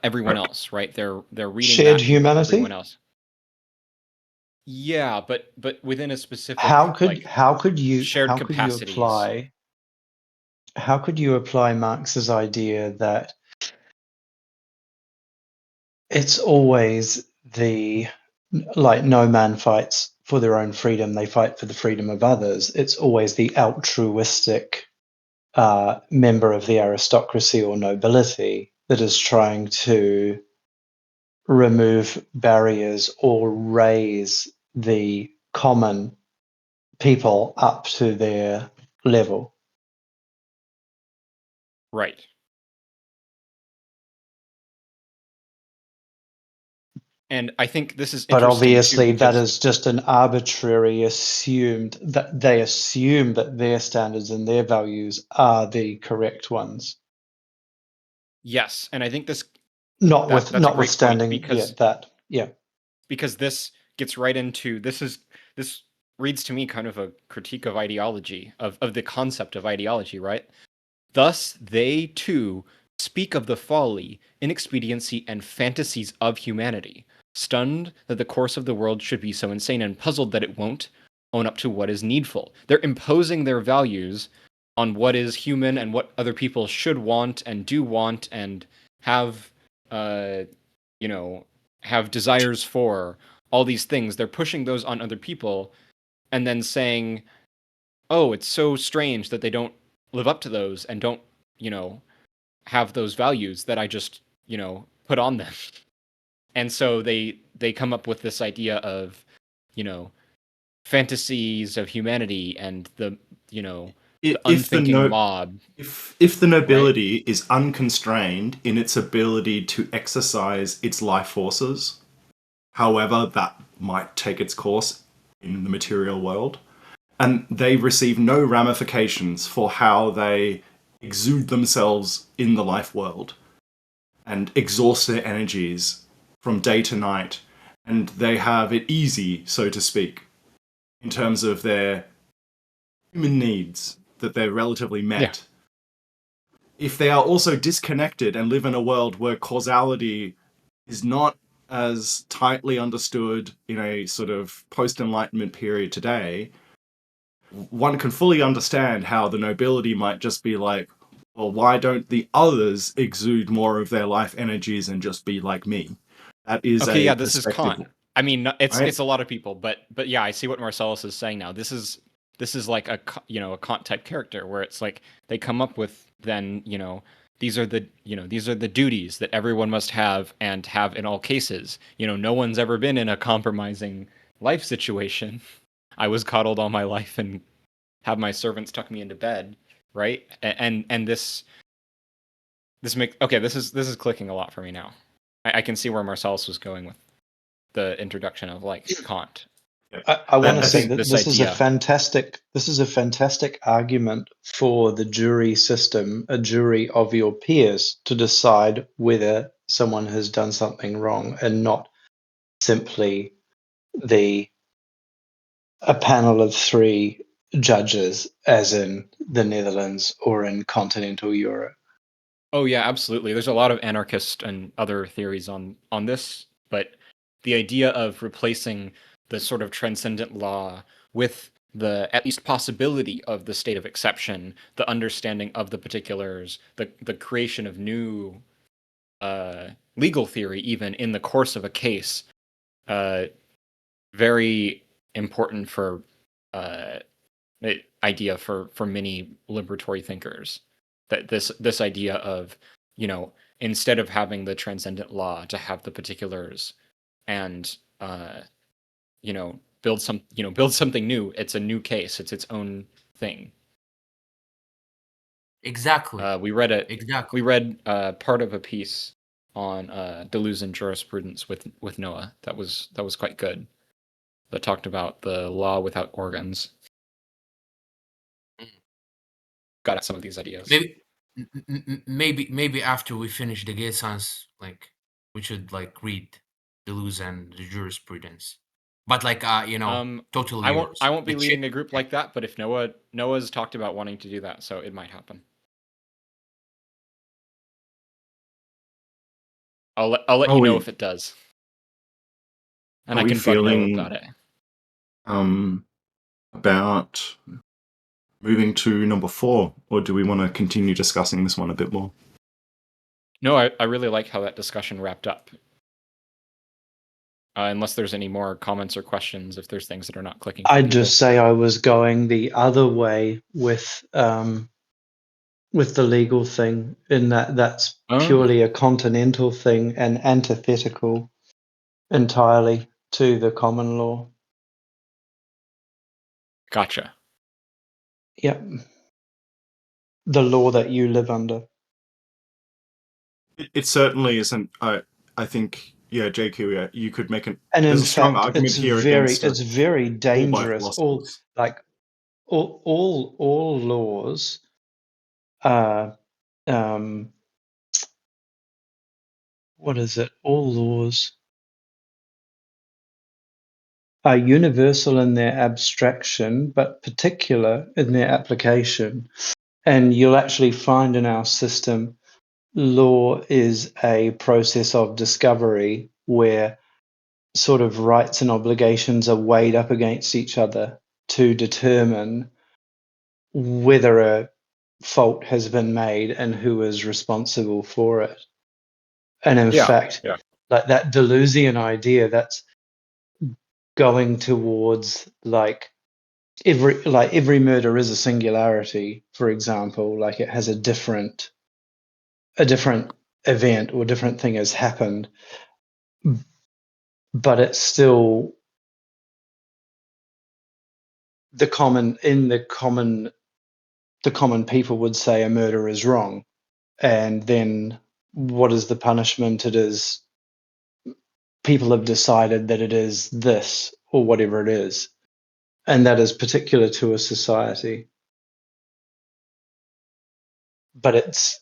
everyone else, right? They're reading Shared that from everyone humanity. else. Yeah, but within a How specific could like how could you shared how could you capacities. apply how could you apply Marx's idea that it's always the, like, no man fights for their own freedom, they fight for the freedom of others. It's always the altruistic member of the aristocracy or nobility that is trying to remove barriers or raise the common people up to their level. Right. And I think this is But interesting too obviously, that because is just an arbitrary assumed, that they assume that their standards and their values are the correct ones. yes, and I think that's a great point Notwithstanding, because this gets right into this reads to me kind of a critique of ideology of the concept of ideology, right? Thus they too speak of the folly, inexpediency, and fantasies of humanity, stunned that the course of the world should be so insane and puzzled that it won't own up to what is needful. They're imposing their values on what is human and what other people should want and do want and have uh you know have desires for all these things. They're pushing those on other people and then saying, "Oh, it's so strange that they don't live up to those and don't, you know, have those values that I just, put on them." And so they come up with this idea of, you know, fantasies of humanity and the If the unthinking no mob, if the right? nobility is unconstrained in its ability to exercise its life forces, however that might take its course in the material world, and they receive no ramifications for how they exude themselves in the life world and exhaust their energies from day to night, and they have it easy, so to speak, in terms of their human needs, that they're relatively Yeah. met. If they are also disconnected and live in a world where causality is not as tightly understood in a sort of post-enlightenment period today, one can fully understand how the nobility might just be like, well, why don't the others exude more of their life energies and just be like me? That is Okay, a yeah, this is perspective, Kant. I mean, it's right? a lot of people, but yeah, I see what Marcellus is saying now. This is like a a Kant type character where it's like they come up with then these are the these are the duties that everyone must have and have in all cases. No one's ever been in a compromising life situation. I was coddled all my life and have my servants tuck me into bed, right? And this makes okay. This is clicking a lot for me now. I can see where Marcellus was going with the introduction of like Kant. I want to I say think that this this is a idea. fantastic argument for the jury system, a jury of your peers, to decide whether someone has done something wrong, and not simply a panel of 3 judges, as in the Netherlands or in continental Europe. Oh yeah, absolutely. There's a lot of anarchist and other theories on this, but the idea of replacing the sort of transcendent law with the at least possibility of the state of exception, the understanding of the particulars, the creation of new legal theory even in the course of a case, very important for uh, idea for many liberatory thinkers, that this idea of instead of having the transcendent law to have the particulars and build something new. It's a new case, it's its own thing. Exactly. We read Exactly. part of a piece on Deleuze and jurisprudence with Noah that was quite good, that talked about the law without organs. Got at some of these ideas. Maybe after we finish the gay science, like we should like read Deleuze and the jurisprudence. But like totally yours. I won't be Like, leading a group like that, but if Noah's talked about wanting to do that, so it might happen. I'll let you know if it does, and Are I we can bug Noah feeling about it. About moving to number 4, or do we want to continue discussing this one a bit more? No, I really like how that discussion wrapped up. Unless there's any more comments or questions, if there's things that are not clicking for I'd people. just say I was going the other way with the legal thing, in that's purely a continental thing and antithetical entirely to the common law. Gotcha. Yep. The law that you live under. It certainly isn't. I think, yeah, JQ, you could make And there's in a strong fact, argument here against it's very all by dangerous. philosophers. All laws are what is it? All laws are universal in their abstraction, but particular in their application. And you'll actually find in our system, law is a process of discovery where sort of rights and obligations are weighed up against each other to determine whether a fault has been made and who is responsible for it. And in fact, like that Deleuzian idea, that's going towards like every murder is a singularity, for example, like it has a different event or different thing has happened, but it's still the common people would say a murder is wrong, and then what is the punishment? It is, people have decided that it is this or whatever it is, and that is particular to a society. But it's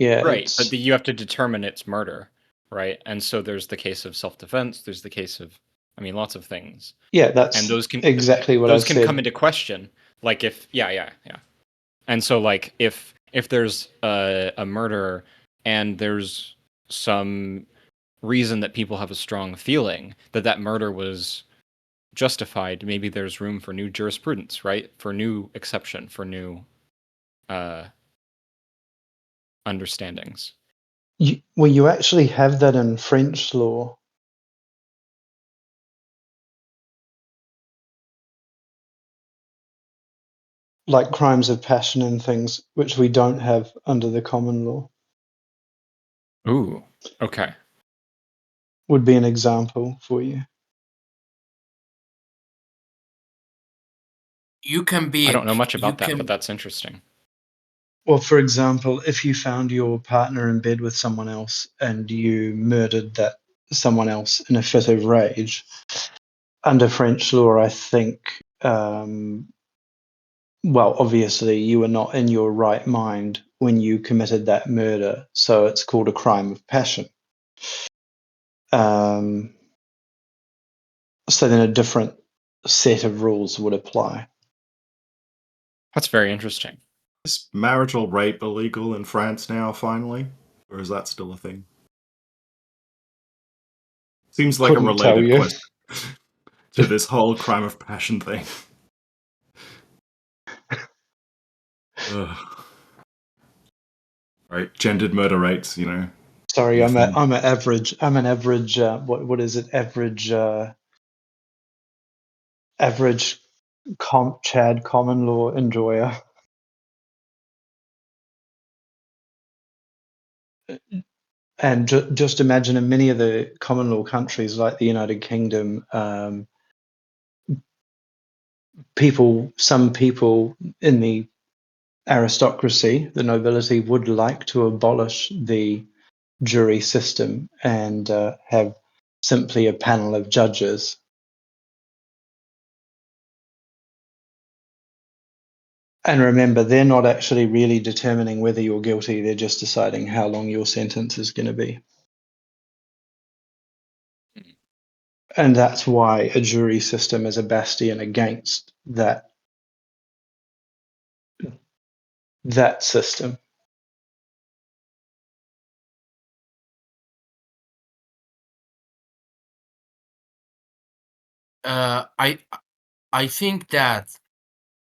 Right, but you have to determine it's murder, right? And so there's the case of self-defense. There's the case of, I mean, lots of things. Yeah, that's and those can exactly what those I can said. come into question. Like if and so like if there's a murder and there's some reason that people have a strong feeling that murder was justified, maybe there's room for new jurisprudence, right? For new exception, for new understandings. You actually have that in French law. Like crimes of passion and things, which we don't have under the common law. Ooh, okay. Would be an example for you. You can be. I don't know much you about that, can- but that's interesting. Well, for example, if you found your partner in bed with someone else and you murdered that someone else in a fit of rage, under French law, I think, well, obviously you were not in your right mind when you committed that murder, so it's called a crime of passion. So then a different set of rules would apply. That's very interesting. Is marital rape illegal in France now, finally? Or is that still a thing? Seems like Couldn't a tell related you. question to this whole crime of passion thing. Ugh. Right, gendered murder rates, you know. Sorry, Yeah, I'm thing. an average. What is it? Average Chad common law enjoyer. And just imagine in many of the common law countries like the United Kingdom, some people in the aristocracy, the nobility, would like to abolish the jury system and have simply a panel of judges. And remember, they're not actually really determining whether you're guilty, they're just deciding how long your sentence is going to be. And that's why a jury system is a bastion against that system. I think that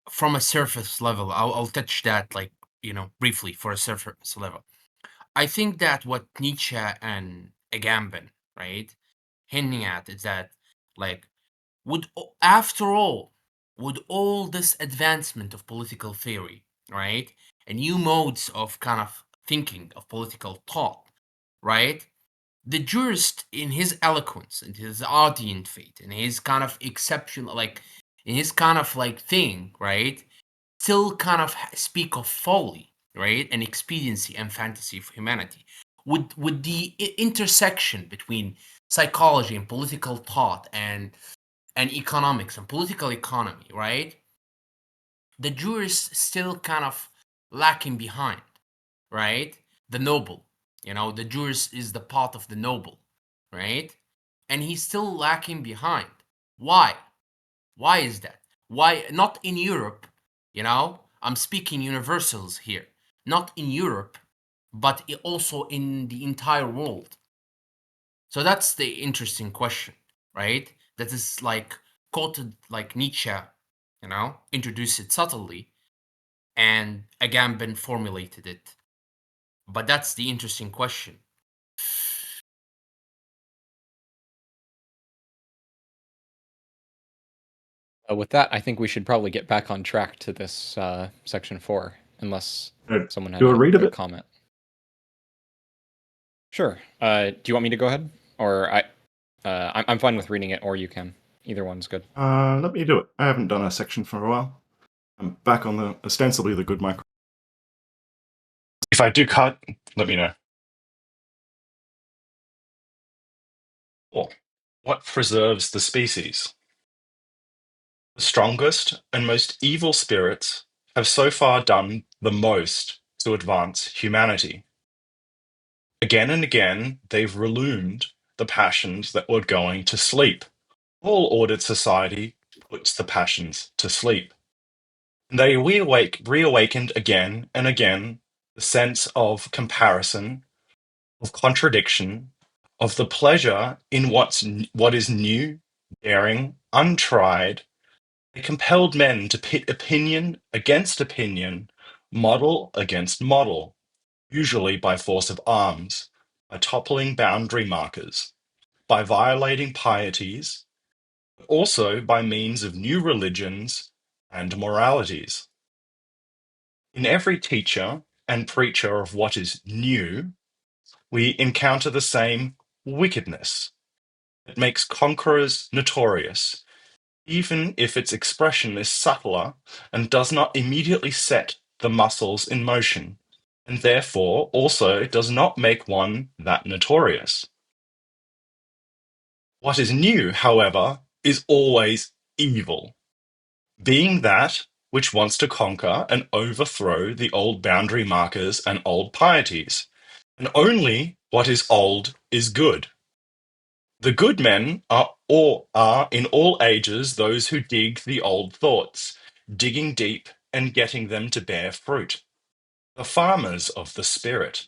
from a surface level, I'll touch that like briefly for a surface level. I think that what Nietzsche and Agamben, right, hinting at is that like after all, would all this advancement of political theory, right, and new modes of kind of thinking of political thought, right, the jurist in his eloquence and his ardent faith and his kind of exceptional, like in his kind of like thing, right, still kind of speak of folly, right, and expediency and fantasy for humanity. Would the intersection between psychology and political thought and economics and political economy, right, the jurist still kind of lacking behind, right? The noble, the jurist is the part of the noble, right? And he's still lacking behind. Why? Why is that? Why not in Europe? I'm speaking universals here. Not in Europe, but also in the entire world. So that's the interesting question, right? That is like quoted like Nietzsche, introduced it subtly, and Agamben formulated it. But that's the interesting question. With that, I think we should probably get back on track to this section 4, unless someone had Do a read of quick it? comment. Sure. Do you want me to go ahead, or I'm fine with reading it, or you can. Either one's good. Let me do it. I haven't done a section for a while. I'm back on the ostensibly the good micro. If I do cut, let me know. What preserves the species? The strongest and most evil spirits have so far done the most to advance humanity. Again and again, they've relumed the passions that were going to sleep. All ordered society puts the passions to sleep. And they reawakened again and again the sense of comparison, of contradiction, of the pleasure in what is new, daring, untried. They compelled men to pit opinion against opinion, model against model, usually by force of arms, by toppling boundary markers, by violating pieties, but also by means of new religions and moralities. In every teacher and preacher of what is new, we encounter the same wickedness. It makes conquerors notorious, even if its expression is subtler and does not immediately set the muscles in motion, and therefore also does not make one that notorious. What is new, however, is always evil, being that which wants to conquer and overthrow the old boundary markers and old pieties, and only what is old is good. The good men are in all ages those who dig the old thoughts, digging deep and getting them to bear fruit, the farmers of the spirit.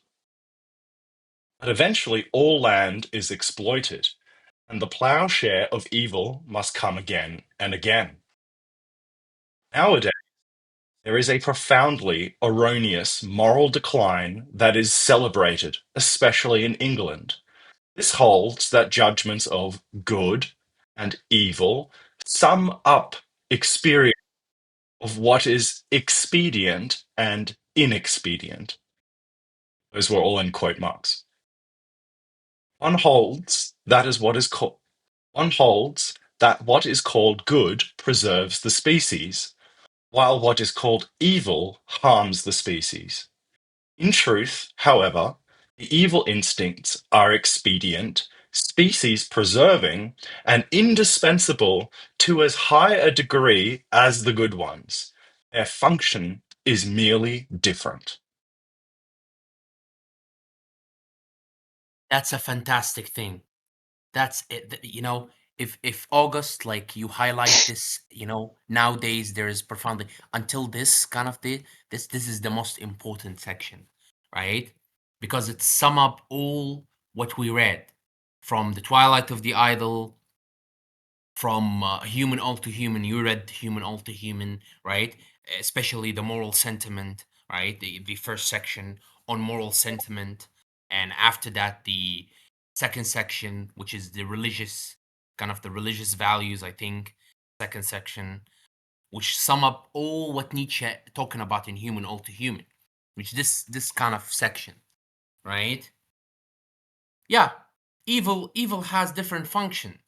But eventually all land is exploited, and the plowshare of evil must come again and again. Nowadays, there is a profoundly erroneous moral decline that is celebrated, especially in England. This holds that judgments of good and evil sum up experience of what is expedient and inexpedient. Those were all in quote marks. One holds that what is called good preserves the species, while what is called evil harms the species. In truth, however, the evil instincts are expedient, species preserving, and indispensable to as high a degree as the good ones. Their function is merely different. That's a fantastic thing. That's it. If August, like, you highlight this, nowadays there is profoundly, until this kind of this is the most important section, right? Because it sum up all what we read from the Twilight of the Idol, from Human All to Human. You read Human All to Human, right? Especially the moral sentiment, right? The first section on moral sentiment, and after that the second section, which is the religious, kind of the religious values, I think. Second section, which sum up all what Nietzsche talking about in Human All to Human, which this kind of section, right? Yeah, evil has different function.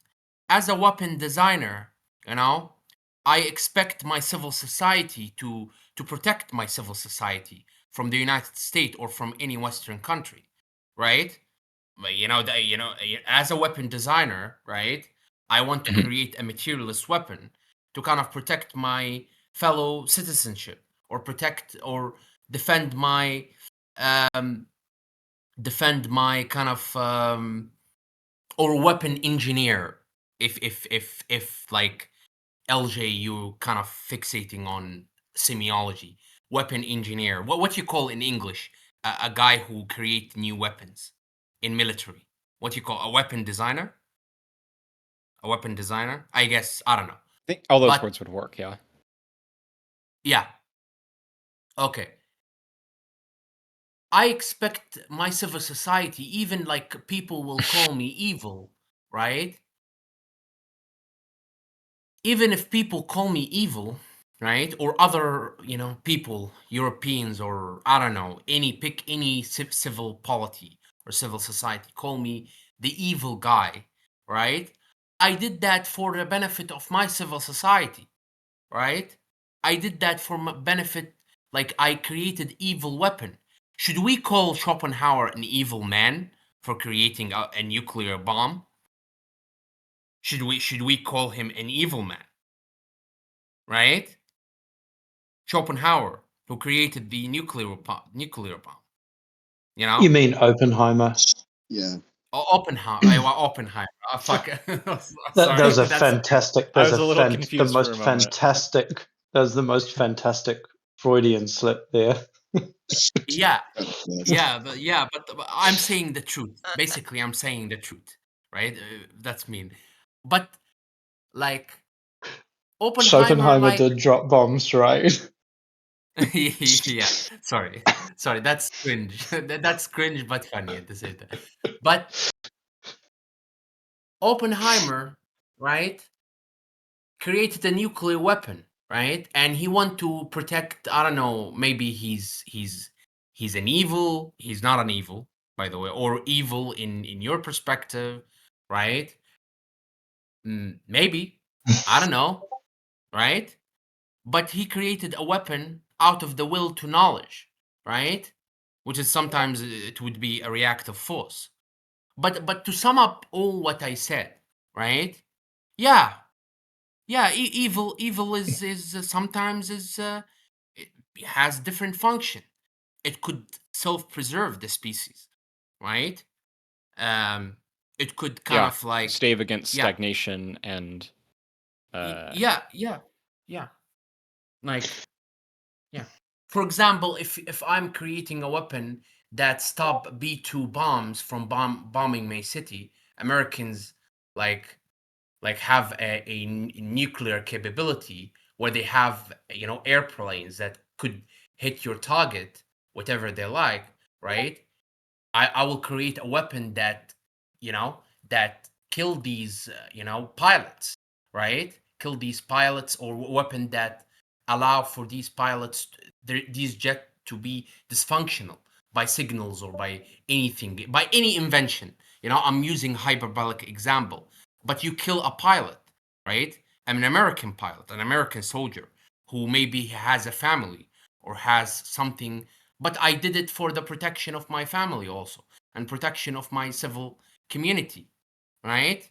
As a weapon designer, I expect my civil society to protect my civil society from the United States or from any Western country, right? But as a weapon designer, right, I want to Mhm. create a materialist weapon to kind of protect my fellow citizenship, or protect or defend my um kind of or weapon engineer, if like LJ, you kind of fixating on semiology. Weapon engineer, what you call in English a guy who create new weapons in military, what you call a weapon designer? A weapon designer, I guess. I don't know, I think all those but words would work, yeah. yeah, okay. I expect my civil society, even like people will call me evil, right? Even if people call me evil, right, or other, people, Europeans, or I don't know, pick any civil polity or civil society, call me the evil guy, right? I did that for the benefit of my civil society, right? I did that for my benefit, like I created evil weapon. Should we call Schopenhauer an evil man for creating a nuclear bomb? Should we call him an evil man? Right? Schopenhauer, who created the nuclear bomb. You mean Oppenheimer? Yeah. Oppenheimer. Oh, fuck. That was Sorry, a that's fantastic. I was a little confused for a moment. That was the most fantastic Freudian slip there. yeah, Yes. but I'm saying the truth. Basically, I'm saying the truth, right? That's mean, but like Oppenheimer, Schopenhauer like, did drop bombs, right? Yeah, sorry. Sorry, that's cringe. That's cringe, but funny at the same time. But Oppenheimer, right, created a nuclear weapon, right? And he want to protect, I don't know, maybe he's an evil, he's not an evil, by the way, or evil in your perspective, right? Maybe, I don't know, right? But he created a weapon out of the will to knowledge, right? Which is sometimes it would be a reactive force. But to sum up all what I said, right? Yeah, yeah. Evil is sometimes it has different function. It could self-preserve the species, right? Um, it could kind Yeah, of like stave against yeah, stagnation and yeah, yeah. Like yeah. For example, if I'm creating a weapon that stop B2 bombs from bombing my city, Americans like have a nuclear capability where they have airplanes that could hit your target whatever they like, right? I will create a weapon that you know that kill these pilots, right? Kill these pilots, or weapon that allow for these pilots these jet to be dysfunctional by signals or by anything, by any invention. I'm using hyperbolic example, but you kill a pilot, right? I'm an American pilot, an American soldier who maybe has a family or has something, but I did it for the protection of my family also and protection of my civil community, right?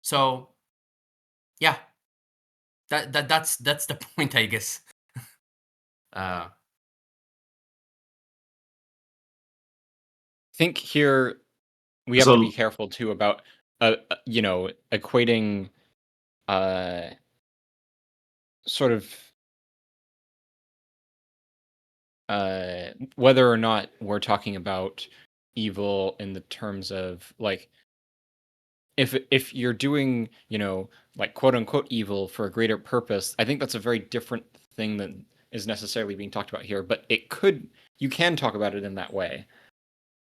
So yeah, that's the point, I guess. Uh, I think here we have to be So careful too about equating uh sort of whether or not we're talking about evil in the terms of like if you're doing like quote unquote evil for a greater purpose. I think that's a very different thing than is necessarily being talked about here, but you can talk about it in that way.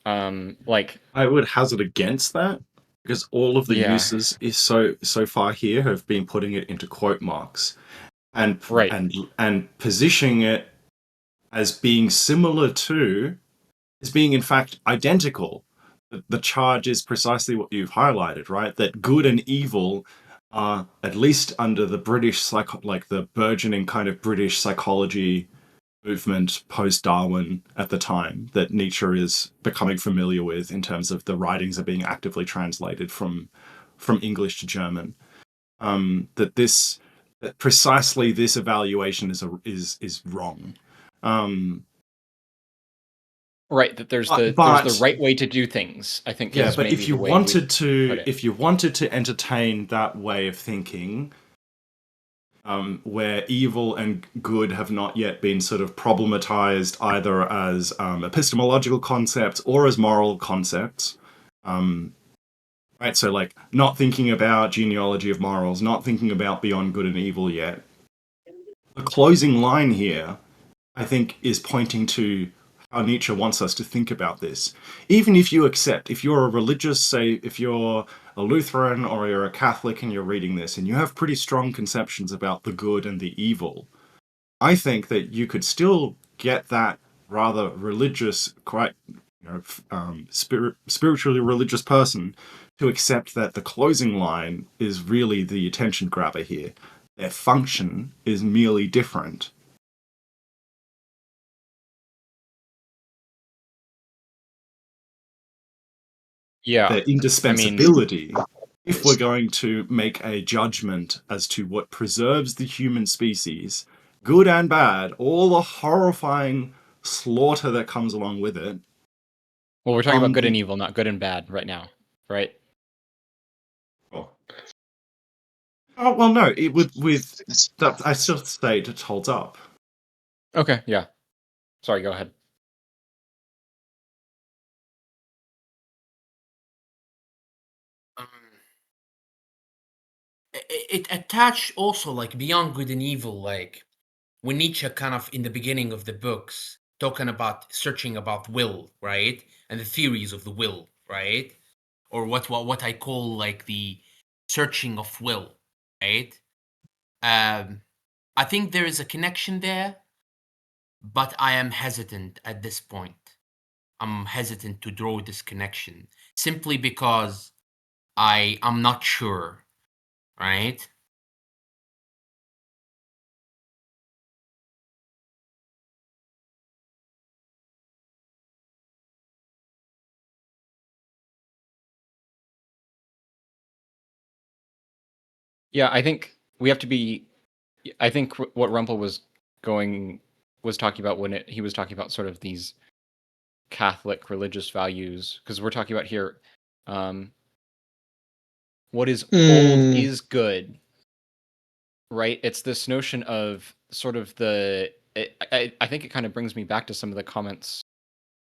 Like I would hazard against that because all of the yeah, uses is so far here have been putting it into quote marks and right. and positioning it as being similar to, as being in fact identical. The charge is precisely what you've highlighted, right? That good and evil are, at least under the British like the burgeoning kind of British psychology movement post-Darwin at the time that Nietzsche is becoming familiar with in terms of the writings are being actively translated from English to German. That precisely this evaluation is wrong. Right, that there's the But right way to do things, I think yeah, is but maybe the way we put it. if you wanted to entertain that way of thinking, where evil and good have not yet been sort of problematized either as epistemological concepts or as moral concepts. Right, so like not thinking about genealogy of morals, not thinking about beyond good and evil yet. The closing line here, I think, is pointing to how Nietzsche wants us to think about this. Even if you accept, if you're a religious, say, if you're a Lutheran or you're a Catholic and you're reading this and you have pretty strong conceptions about the good and the evil, I think that you could still get that rather religious, quite spiritually religious person to accept that the closing line is really the attention grabber here. Their function is merely different. Yeah, Their I mean, indispensability, if we're going to make a judgment as to what preserves the human species, good and bad, all the horrifying slaughter that comes along with it. well, we're talking about good and evil, not good and bad right now, right? Oh well, no. With that, I still say it holds up. Okay, yeah. Sorry, go ahead. um, it attach also like beyond good and evil, like when Nietzsche kind of in the beginning of the books talking about searching about will, right, and the theories of the will, right, or what I call like the searching of will, right? I think there is a connection there, but I am hesitant at this point. I'm hesitant to draw this connection simply because I'm not sure, right? Yeah, I think we have to be. I think what Rumpel was talking about when he was talking about sort of these Catholic religious values, because we're talking about here, what is old is good, right? It's this notion of sort of I think it kind of brings me back to some of the comments,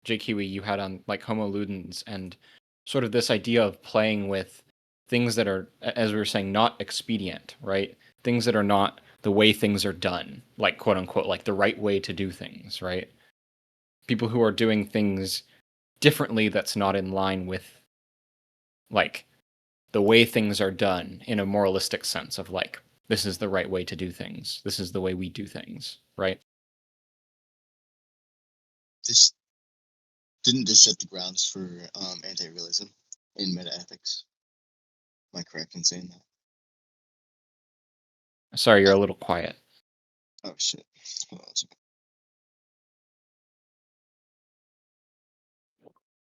JQE, you had on like Homo Ludens and sort of this idea of playing with things that are, as we were saying, not expedient, right? Things that are not the way things are done, like quote unquote, like the right way to do things, right? People who are doing things differently that's not in line with like the way things are done in a moralistic sense of like, this is the right way to do things. This is the way we do things, right? This didn't this set the grounds for anti-realism in metaethics? Am I correct in saying that? Sorry, you're a little quiet. Oh shit! Hold on a second.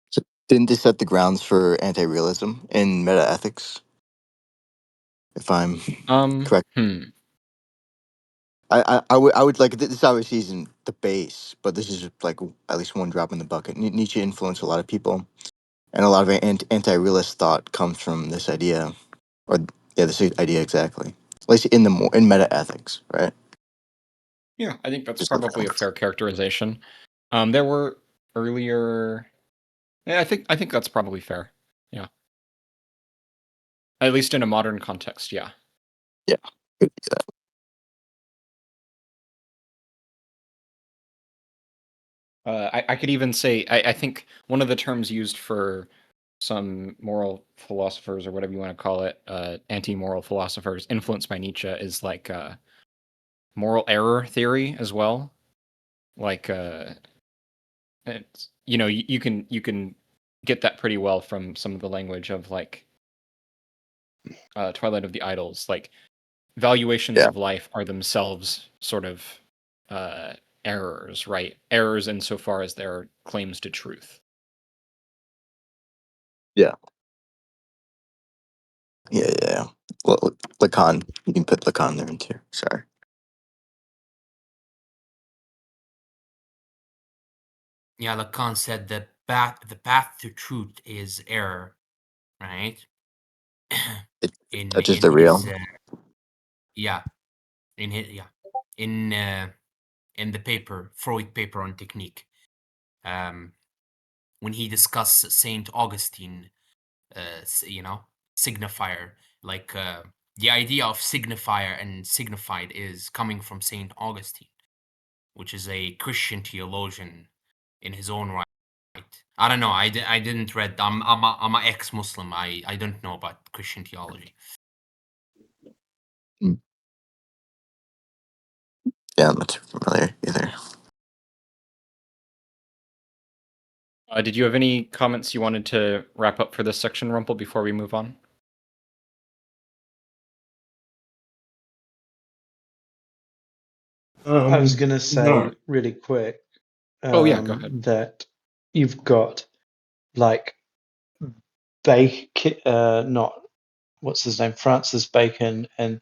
So didn't this set the grounds for anti-realism in metaethics? If I'm correct, I would like this obviously isn't the base, but this is like at least one drop in the bucket. Nietzsche influenced a lot of people, and a lot of anti-realist thought comes from this idea, or yeah, this idea exactly. At least in in metaethics, right? Yeah, I think that's Just look probably a at fair characterization. There were earlier. Yeah, I think that's probably fair. Yeah, at least in a modern context. Yeah. yeah. Could be that. I could even say I think one of the terms used for some moral philosophers or whatever you want to call it, anti-moral philosophers influenced by Nietzsche is like moral error theory as well. Like you know, you can get that pretty well from some of the language of like Twilight of the Idols. Like valuations Yeah. of life are themselves sort of errors, right? Errors insofar as they're claims to truth. Yeah. Yeah. Well, Lacan. You can put Lacan there too. Sorry. Yeah, Lacan said the path to truth is error, right? It in touches in the real. his yeah in his in the paper Freud paper on technique, when he discussed Saint Augustine, signifier, like the idea of signifier and signified is coming from Saint Augustine, which is a Christian theologian in his own right. I don't know. I didn't read. I'm a ex-Muslim. I don't know about Christian theology. Yeah, I'm not too familiar either. Did you have any comments you wanted to wrap up for this section, Rumpel, before we move on? I was going to say no. really quick Oh yeah, go ahead. that you've got like Bacon, not what's his name, Francis Bacon, and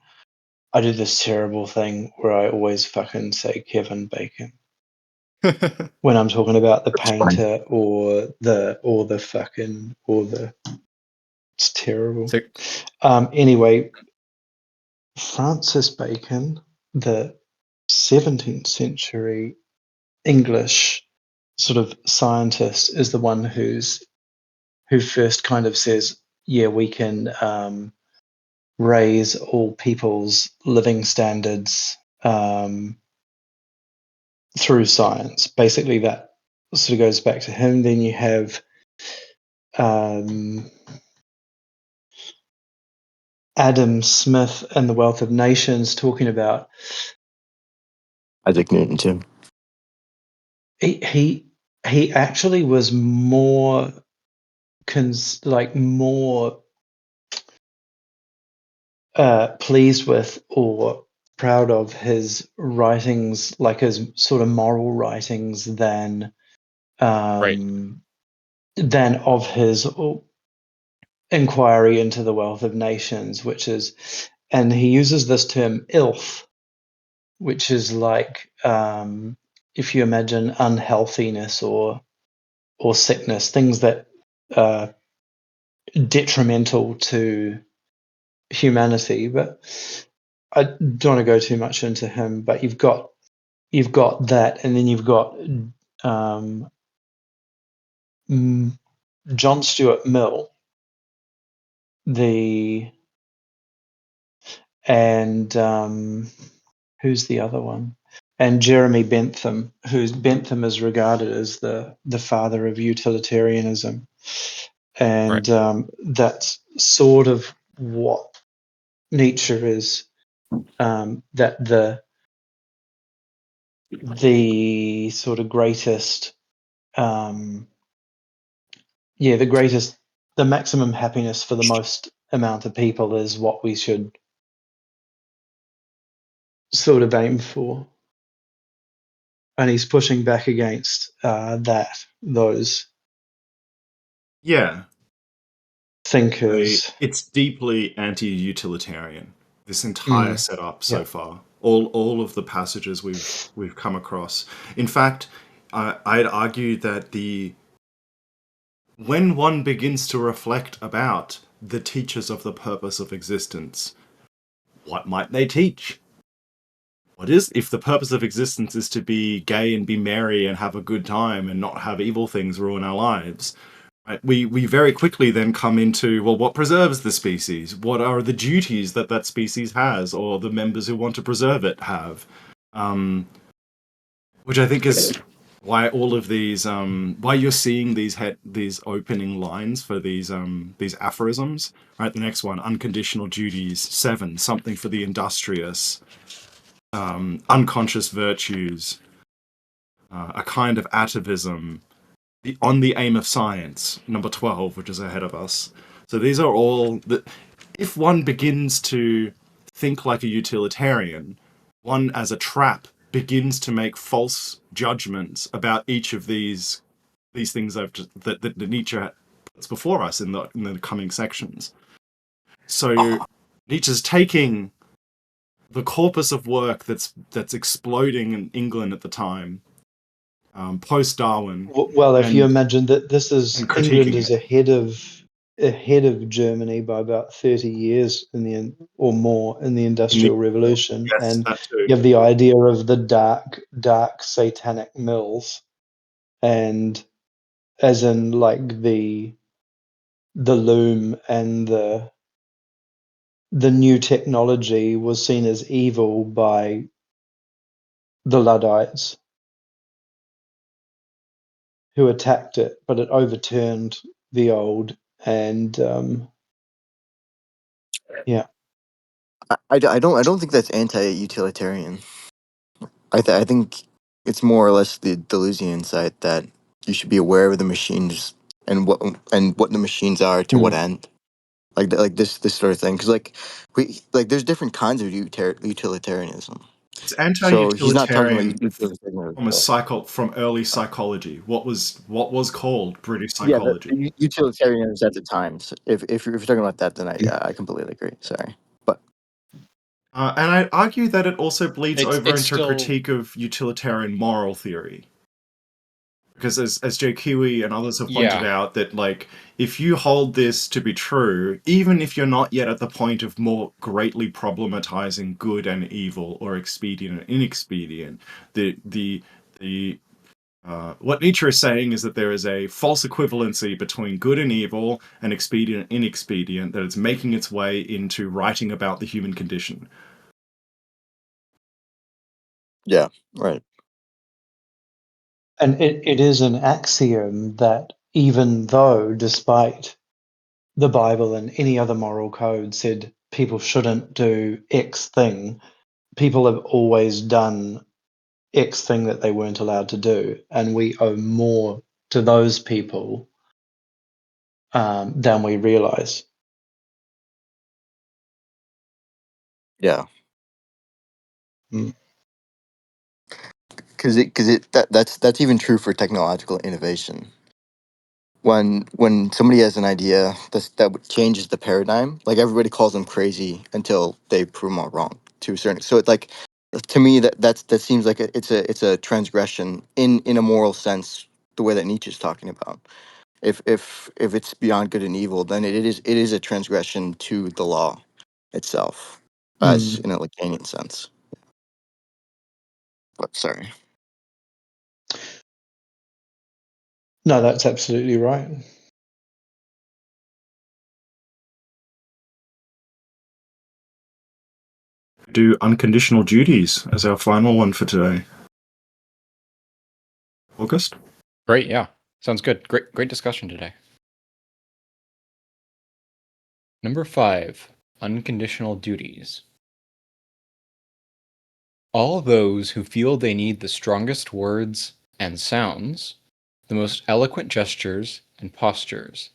I do this terrible thing where I always fucking say Kevin Bacon when I'm talking about the That's fine. painter or the. It's terrible. So, Anyway, Francis Bacon, the 17th century English sort of scientist, is the one who first kind of says, yeah, we can raise all people's living standards through science. Basically, that sort of goes back to him. Then you have Adam Smith in The Wealth of Nations talking about Isaac Newton too. he actually was more pleased with or proud of his writings, like his sort of moral writings, than of his inquiry into the wealth of nations, which is, and he uses this term "ilth," which is like if you imagine unhealthiness or sickness, things that are detrimental to humanity. But I don't want to go too much into him. But you've got that, and then you've got John Stuart Mill, and who's the other one? And Jeremy Bentham, Bentham is regarded as the father of utilitarianism, and that's sort of what Nietzsche is. That the sort of greatest, the maximum happiness for the most amount of people is what we should sort of aim for. And he's pushing back against those Yeah, thinkers. it's deeply anti-utilitarian. This entire setup so Yeah. far, all of the passages we've come across. In fact, I'd argue that when one begins to reflect about the teachers of the purpose of existence, what might they teach? What is, if the purpose of existence is to be gay and be merry and have a good time and not have evil things ruin our lives? Right? We very quickly then come into, well, what preserves the species? What are the duties that species has, or the members who want to preserve it have? Which I think is why all of these, why you're seeing these opening lines for these aphorisms. Right, the next one: unconditional duties. 7, something for the industrious. Unconscious virtues. A kind of atavism. On the aim of science, number 12, which is ahead of us. So these are all that, if one begins to think like a utilitarian, one as a trap begins to make false judgments about each of these things that Nietzsche puts before us in the coming sections. So Nietzsche's taking the corpus of work that's exploding in England at the time, post-Darwin. Well, if you imagine that this is and critiquing England is it. ahead of Germany by about 30 years or more in the Industrial Revolution, Yes, and that too. you have the idea of the dark satanic mills, and as in like the loom and the new technology was seen as evil by the Luddites, who attacked it, but it overturned the old. And I don't think that's anti-utilitarian. I think it's more or less the Deleuzian side that you should be aware of the machines and what the machines are to what end. Like this sort of thing, because there's different kinds of utilitarianism. It's So he's not talking about anti-utilitarian utilitarianism. from early psychology. What was called British Yeah, psychology. utilitarianism at the time. So if you're talking about that, then I completely agree. Sorry, but And I argue that it also bleeds It's over into still- critique of utilitarian moral theory. Because as Jay Kiwi and others have pointed out, that like if you hold this to be true, even if you're not yet at the point of more greatly problematizing good and evil or expedient and inexpedient, what Nietzsche is saying is that there is a false equivalency between good and evil and expedient and inexpedient, that it's making its way into writing about the human condition. yeah, right. And it is an axiom that even though, despite the Bible and any other moral code said people shouldn't do X thing, people have always done X thing that they weren't allowed to do, and we owe more to those people than we realize. Yeah, Mm. that's even true for technological innovation. When somebody has an idea changes the paradigm, like everybody calls them crazy until they prove them all wrong to a certain. So it's like, to me, that seems like it's a transgression in a moral sense, the way that Nietzsche's talking about. If it's beyond good and evil, then it is a transgression to the law itself, as Mm. in a Lacanian sense. But sorry. No, that's absolutely right. Do unconditional duties as our final one for today. August? Great, yeah. Sounds good. Great discussion today. Number 5, unconditional duties. All those who feel they need the strongest words and sounds, the most eloquent gestures and postures,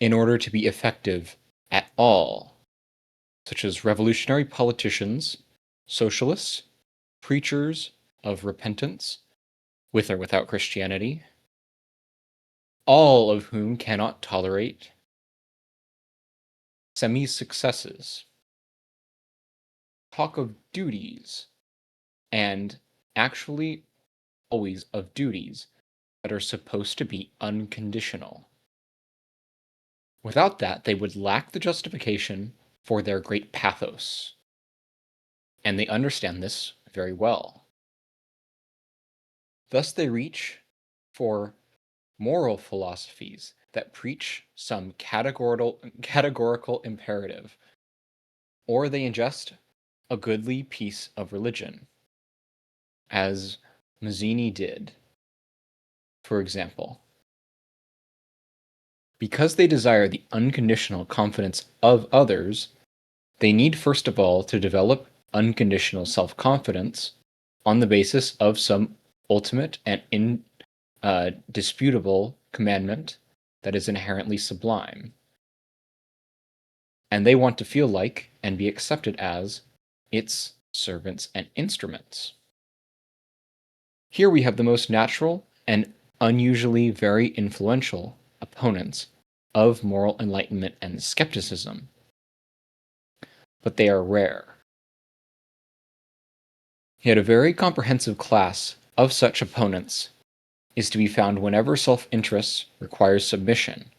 in order to be effective at all, such as revolutionary politicians, socialists, preachers of repentance, with or without Christianity, all of whom cannot tolerate semi-successes, talk of duties, and actually always of duties that are supposed to be unconditional. Without that, they would lack the justification for their great pathos. And they understand this very well. Thus, they reach for moral philosophies that preach some categorical imperative, or they ingest a goodly piece of religion, as Mazzini did, for example. Because they desire the unconditional confidence of others, they need first of all to develop unconditional self-confidence on the basis of some ultimate and indisputable commandment that is inherently sublime. And they want to feel like and be accepted as its servants and instruments. Here we have the most natural and unusually very influential opponents of moral enlightenment and skepticism. But they are rare. Yet a very comprehensive class of such opponents is to be found whenever self-interest requires submission,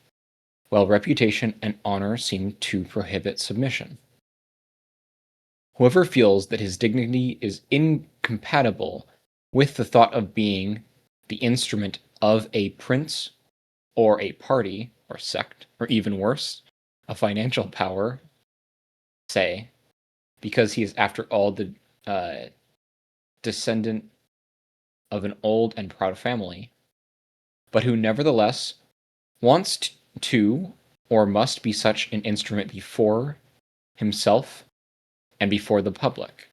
while reputation and honor seem to prohibit submission. Whoever feels that his dignity is incompatible with the thought of being the instrument of a prince or a party or sect, or even worse, a financial power, say, because he is after all the descendant of an old and proud family, but who nevertheless wants to or must be such an instrument before himself and before the public,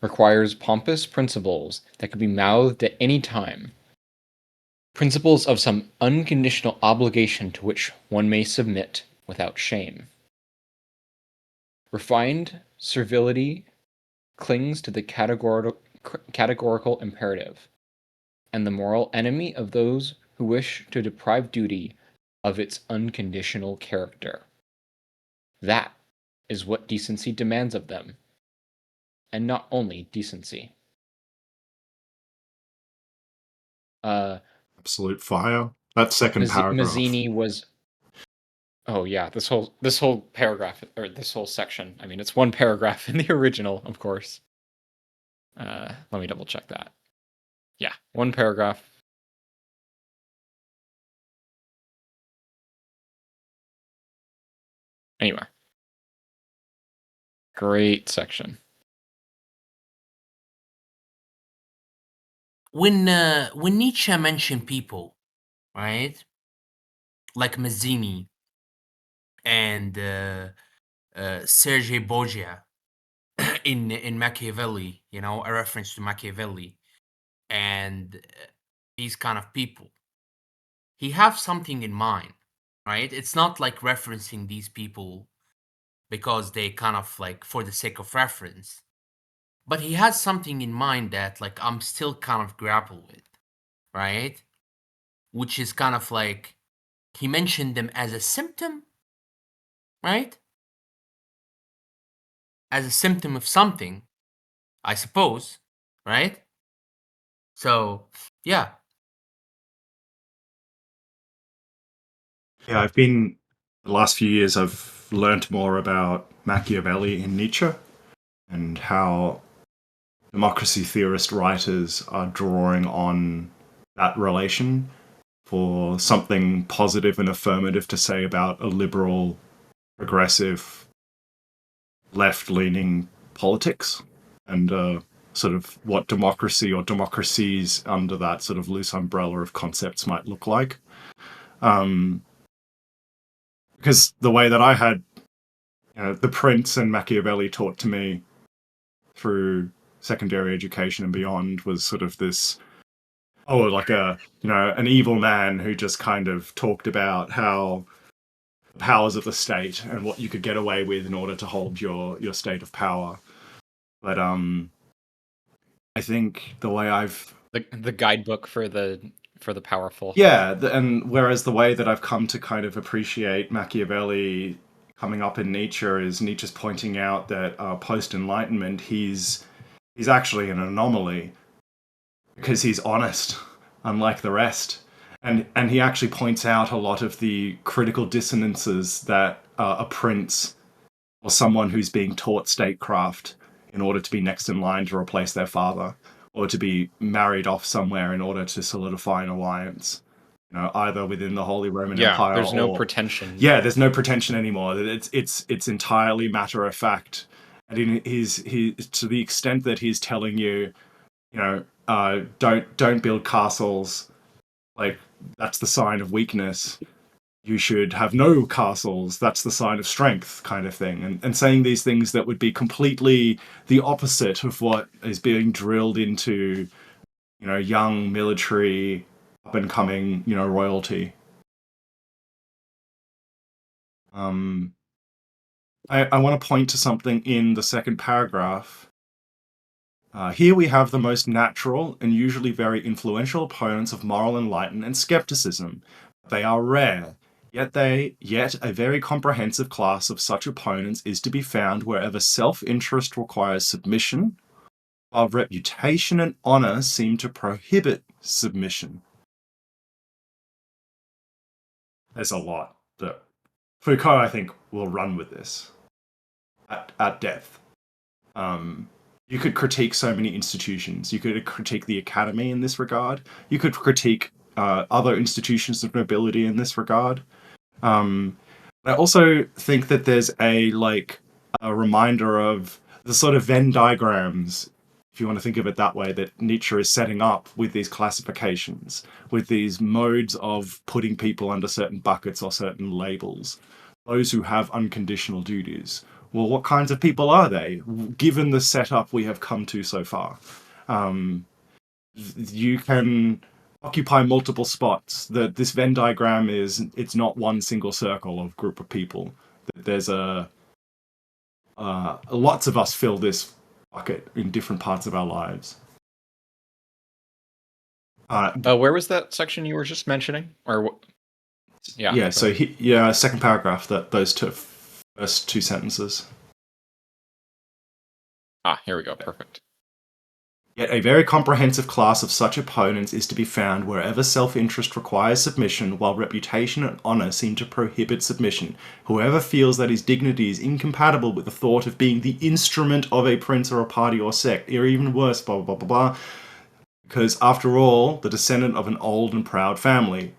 requires pompous principles that could be mouthed at any time, principles of some unconditional obligation to which one may submit without shame. Refined servility clings to the categorical imperative, and the moral enemy of those who wish to deprive duty of its unconditional character. That is what decency demands of them, and not only decency. Absolute fire. That second paragraph. Mazzini was. Oh yeah, this whole paragraph, or this whole section. I mean, it's one paragraph in the original, of course. Let me double check that. Yeah, one paragraph. Anyway, great section. when Nietzsche mentioned people, right, like Mazzini and Sergei Borgia in Machiavelli, a reference to Machiavelli and these kind of people, he have something in mind, right? It's not like referencing these people because they kind of like for the sake of reference, but he has something in mind that like I'm still kind of grapple with, right? Which is kind of like he mentioned them as a symptom, right? As a symptom of something, I suppose, right? So, yeah. Yeah, the last few years, I've learnt more about Machiavelli and Nietzsche and how democracy theorist writers are drawing on that relation for something positive and affirmative to say about a liberal, progressive, left-leaning politics and sort of what democracy or democracies under that sort of loose umbrella of concepts might look like. Because the way that I had The Prince and Machiavelli taught to me through secondary education and beyond was sort of this, like an evil man who just kind of talked about how the powers of the state and what you could get away with in order to hold your state of power. But I think the way I've The guidebook for the powerful. and whereas the way that I've come to kind of appreciate Machiavelli coming up in Nietzsche is Nietzsche's pointing out that post-Enlightenment he's actually an anomaly because he's honest, unlike the rest. And he actually points out a lot of the critical dissonances that a prince or someone who's being taught statecraft in order to be next in line to replace their father, or to be married off somewhere in order to solidify an alliance, either within the Holy Roman Empire. There's no pretension. Yeah, there's no pretension anymore. It's entirely matter of fact. And he to the extent that he's telling you, don't build castles, like that's the sign of weakness. You should have no castles, that's the sign of strength, kind of thing. And saying these things that would be completely the opposite of what is being drilled into, young military, up-and-coming, royalty. I want to point to something in the second paragraph. Here we have the most natural and usually very influential opponents of moral enlightenment and skepticism. They are rare. Yet a very comprehensive class of such opponents is to be found wherever self-interest requires submission, while reputation and honor seem to prohibit submission. There's a lot that Foucault, I think, will run with this at depth. You could critique so many institutions. You could critique the academy in this regard. You could critique other institutions of nobility in this regard. I also think that there's a reminder of the sort of Venn diagrams, if you want to think of it that way, that Nietzsche is setting up with these classifications, with these modes of putting people under certain buckets or certain labels. Those who have unconditional duties. Well, what kinds of people are they, given the setup we have come to so far? You can occupy multiple spots. This Venn diagram it's not one single circle of group of people. There's lots of us fill this bucket in different parts of our lives. Where was that section you were just mentioning? Or yeah. So second paragraph. Those first two sentences. Here we go. Perfect. Yet a very comprehensive class of such opponents is to be found wherever self-interest requires submission, while reputation and honor seem to prohibit submission. Whoever feels that his dignity is incompatible with the thought of being the instrument of a prince or a party or sect, or even worse, blah, blah, blah, blah, because after all, the descendant of an old and proud family.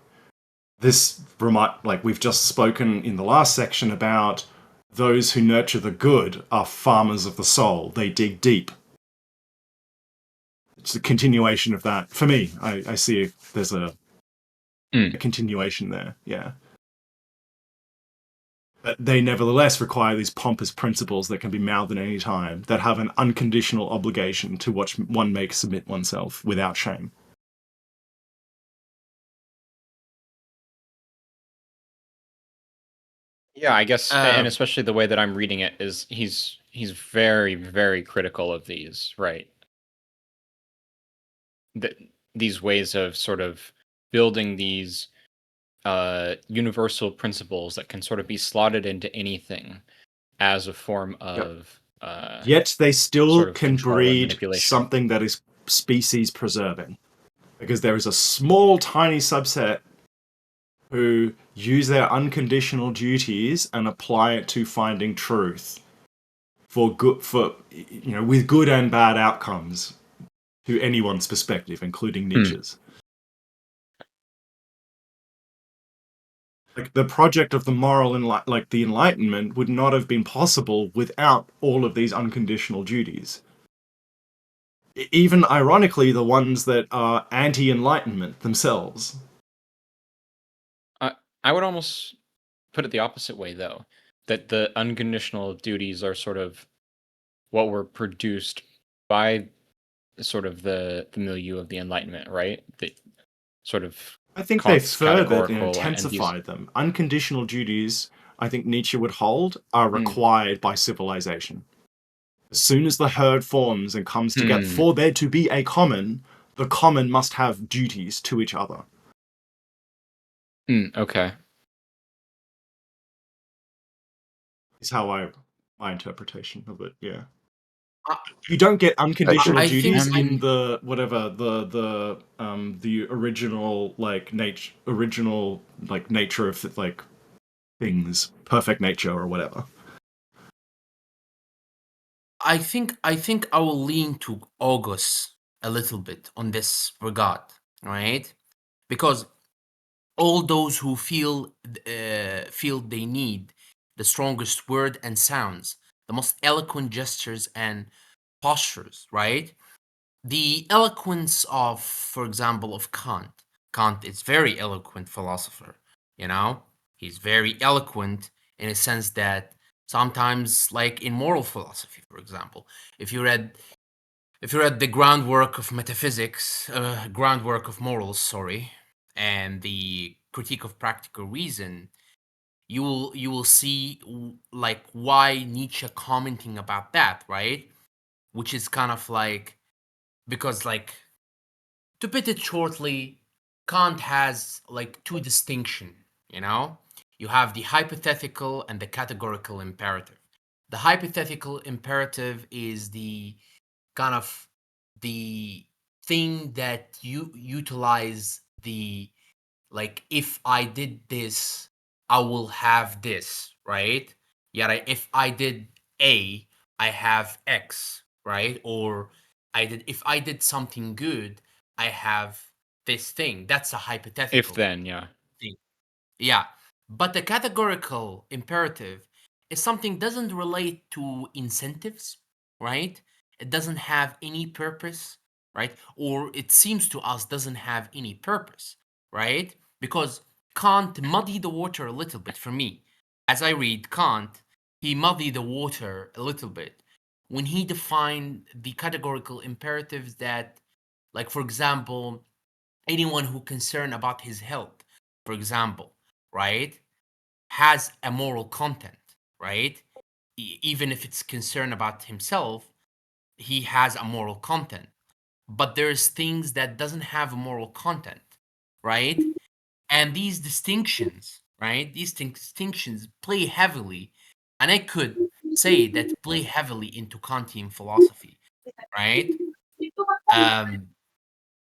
This, we've just spoken in the last section about those who nurture the good are farmers of the soul. They dig deep. it's a continuation of that. For me, I see there's a Mm. continuation there. Yeah. But they nevertheless require these pompous principles that can be mouthed at any time, that have an unconditional obligation to which one may submit oneself without shame. Yeah, I guess, and Um, especially the way that I'm reading it is he's very, very critical of these, right? That these ways of sort of building these universal principles that can sort of be slotted into anything as a form of Yet they still sort of can control and breed manipulation. something that is species preserving. Because there is a small, tiny subset who use their unconditional duties and apply it to finding truth for good, with good and bad outcomes to anyone's perspective, including Nietzsche's. Like the project of the the Enlightenment would not have been possible without all of these unconditional duties. Even ironically, the ones that are anti-Enlightenment themselves. I would almost put it the opposite way, though, that the unconditional duties are sort of what were produced by sort of the milieu of the Enlightenment, right? The sort of I think they Kant's furthered and categorical and these. intensified them. Unconditional duties, I think Nietzsche would hold, are required by civilization. As soon as the herd forms and comes together, for there to be a common, the common must have duties to each other. Okay. Is how my interpretation of it. Yeah, you don't get unconditional I duties think in the whatever the original nature of like things, perfect nature or whatever. I think I will lean to August a little bit on this regard, right? Because all those who feel they need the strongest word and sounds, the most eloquent gestures and postures, right? The eloquence of, for example, of Kant. Kant is very eloquent philosopher, you know? He's very eloquent in a sense that sometimes, like in moral philosophy, for example, if you read the groundwork of metaphysics, groundwork of morals, sorry, and the critique of practical reason, you will see like why Nietzsche commenting about that, right? Which is kind of like, because like, to put it shortly, Kant has like two distinction, you know? You have the hypothetical and the categorical imperative. The hypothetical imperative is the kind of the thing that you utilize the, like, if I did this, I will have this, right? Yeah, if I did A, I have X, right? Or if I did something good, I have this thing. That's a hypothetical If then, yeah. thing. Yeah. But the categorical imperative is something doesn't relate to incentives, right? It doesn't have any purpose, right? Or it seems to us doesn't have any purpose, right? Because Kant muddy the water a little bit for me. As I read Kant, he muddied the water a little bit when he defined the categorical imperatives that, like, for example, anyone who concerned about his health, for example, right, has a moral content, right? Even if it's concerned about himself, he has a moral content. But there's things that doesn't have a moral content, right? And these distinctions, right? These distinctions play heavily, and I could say that play heavily into Kantian philosophy, right? Um,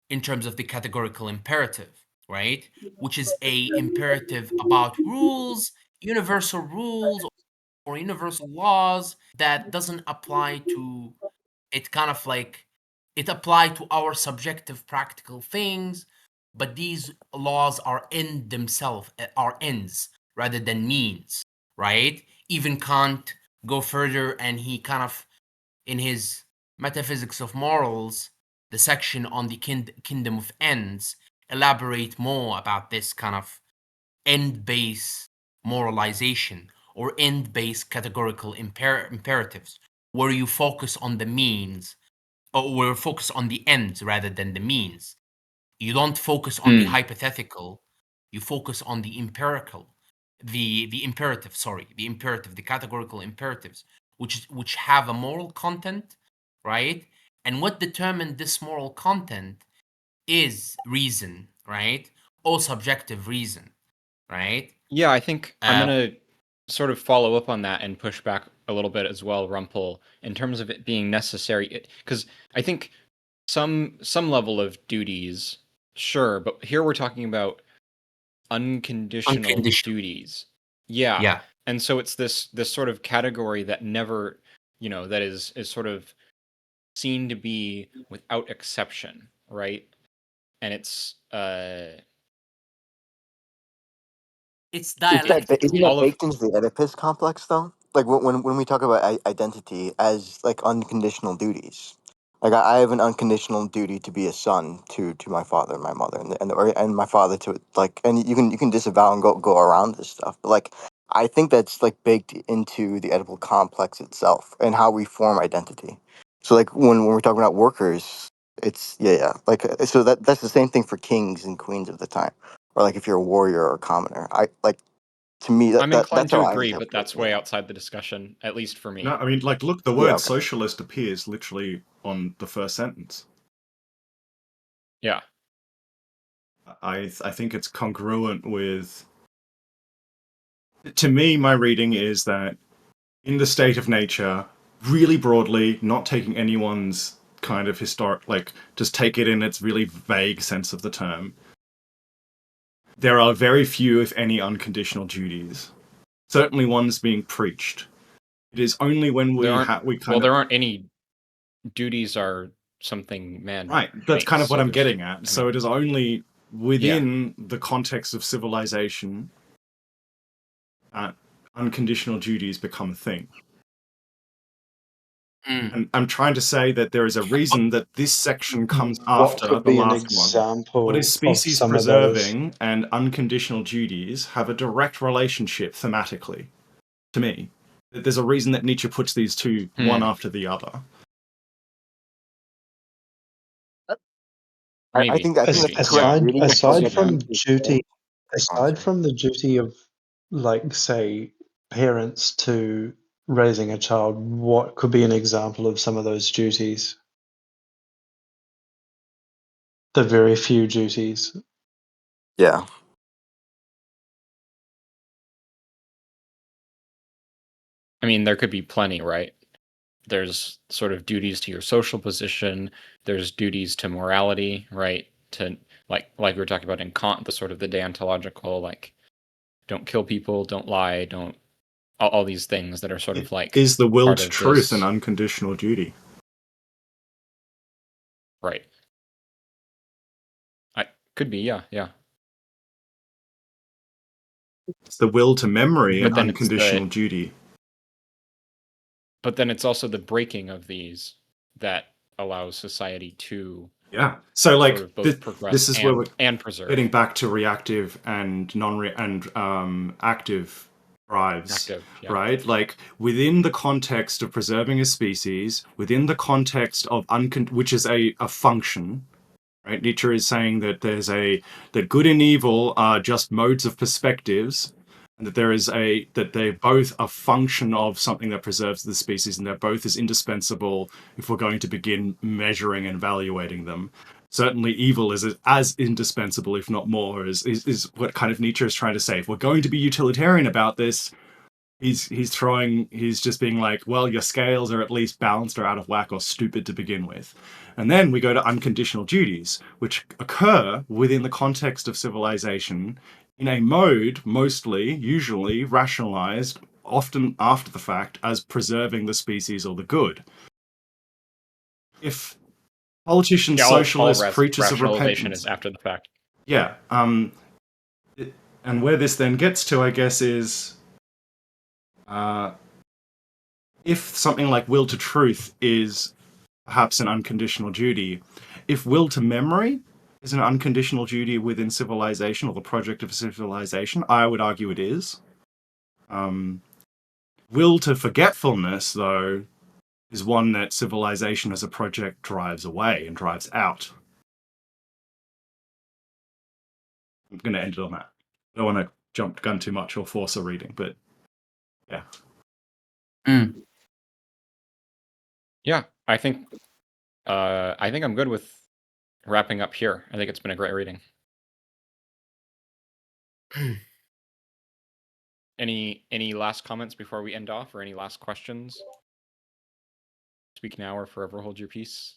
in terms of the categorical imperative, right? Which is a imperative about rules or universal laws that doesn't apply to it, kind of like it applied to our subjective practical things, but these laws are in themselves, are ends rather than means, right? Even Kant go further, and he kind of, in his metaphysics of morals, the section on the kingdom of ends elaborate more about this kind of end-based moralization or end-based categorical imperatives, where you focus on the means, or where you focus on the ends rather than the means. You don't focus on the hypothetical, you focus on the empirical, the imperative, the categorical imperatives, which have a moral content, right? And what determined this moral content is reason, right? Or subjective reason, right? Yeah, I think I'm Uh, gonna sort of follow up on that and push back a little bit as well, Rumpel, in terms of it being necessary. Because I think some level of duties, sure, but here we're talking about unconditional unconditional. duties. Yeah. Yeah. And so it's this sort of category that never, that is sort of seen to be without exception, right? And it's It's Isn't dialectical. that all of baked into the Oedipus complex though? Like when we talk about identity as like unconditional duties, like I have an unconditional duty to be a son to my father and my mother and my father to like, and you can disavow and go around this stuff, but like I think that's like baked into the Oedipal complex itself and how we form identity. So like when we're talking about workers, it's yeah like so that's the same thing for kings and queens of the time, or like if you're a warrior or a commoner. I like to me I'm inclined that's to how I agree, but interpret it. that's way outside the discussion, at least for No, me. I mean, like, look, the Yeah, word okay. socialist appears literally on the first sentence. Yeah. I think it's congruent with. To me, my reading is that in the state of nature, really broadly, not taking anyone's kind of historic, like, just take it in its really vague sense of the term. There are very few, if any, unconditional duties. Certainly ones being preached. It is only when There aren't we kind well, of there aren't any duties are something man right. That's makes, kind of what so I'm to speak. getting at. I So mean, it is only yeah. within the context of civilization unconditional duties become a thing. Mm. And I'm trying to say that there is a reason that this section comes What after could the be an last one. What is example of species some of those? preserving and unconditional duties have a direct relationship thematically, to me. There's a reason that Nietzsche puts these two one after the other. I Maybe. think that's Maybe. the correct Yeah. reading of Aside what Yeah. from Nietzsche said. duty, Oh, aside sorry. from the duty of, like, say, parents to raising a child, what could be an example of some of those duties? The very few duties. Yeah. I mean, there could be plenty, right? There's sort of duties to your social position, there's duties to morality, right? To like we were talking about in Kant, the sort of the deontological, like don't kill people, don't lie, don't all these things that are sort of like Is the will part to of truth an this, unconditional duty? right? Could be, yeah. Is the will to memory an But then it's unconditional duty? but then it's also the breaking of these that allows society to Yeah. So, sort like, of both progress this is where we're and preserve. getting back to reactive and active drives, Active, yeah. right? Like within the context of preserving a species, within the context of which is a function, right? Nietzsche is saying that that good and evil are just modes of perspectives, and that that they're both a function of something that preserves the species, and they're both as indispensable if we're going to begin measuring and evaluating them. Certainly, evil is as indispensable, if not more, is what kind of Nietzsche is trying to say. If we're going to be utilitarian about this, he's just being like, well, your scales are at least balanced or out of whack or stupid to begin with. And then we go to unconditional duties, which occur within the context of civilization in a mode mostly, usually rationalized, often after the fact, as preserving the species or the good. If politicians, Yeah, all socialists, preachers of rationalization is repentance, after the fact. yeah, and where this then gets to, I guess, is if something like will to truth is perhaps an unconditional duty. If will to memory is an unconditional duty within civilization or the project of civilization, I would argue it is. Will to forgetfulness, though, is one that civilization as a project drives away and drives out. I'm going to end it on that. I don't want to jump the gun too much or force a reading, but yeah. Yeah, I think I'm good with wrapping up here. I think it's been a great reading. Any last comments before we end off, or any last questions? Speak now or forever hold your peace.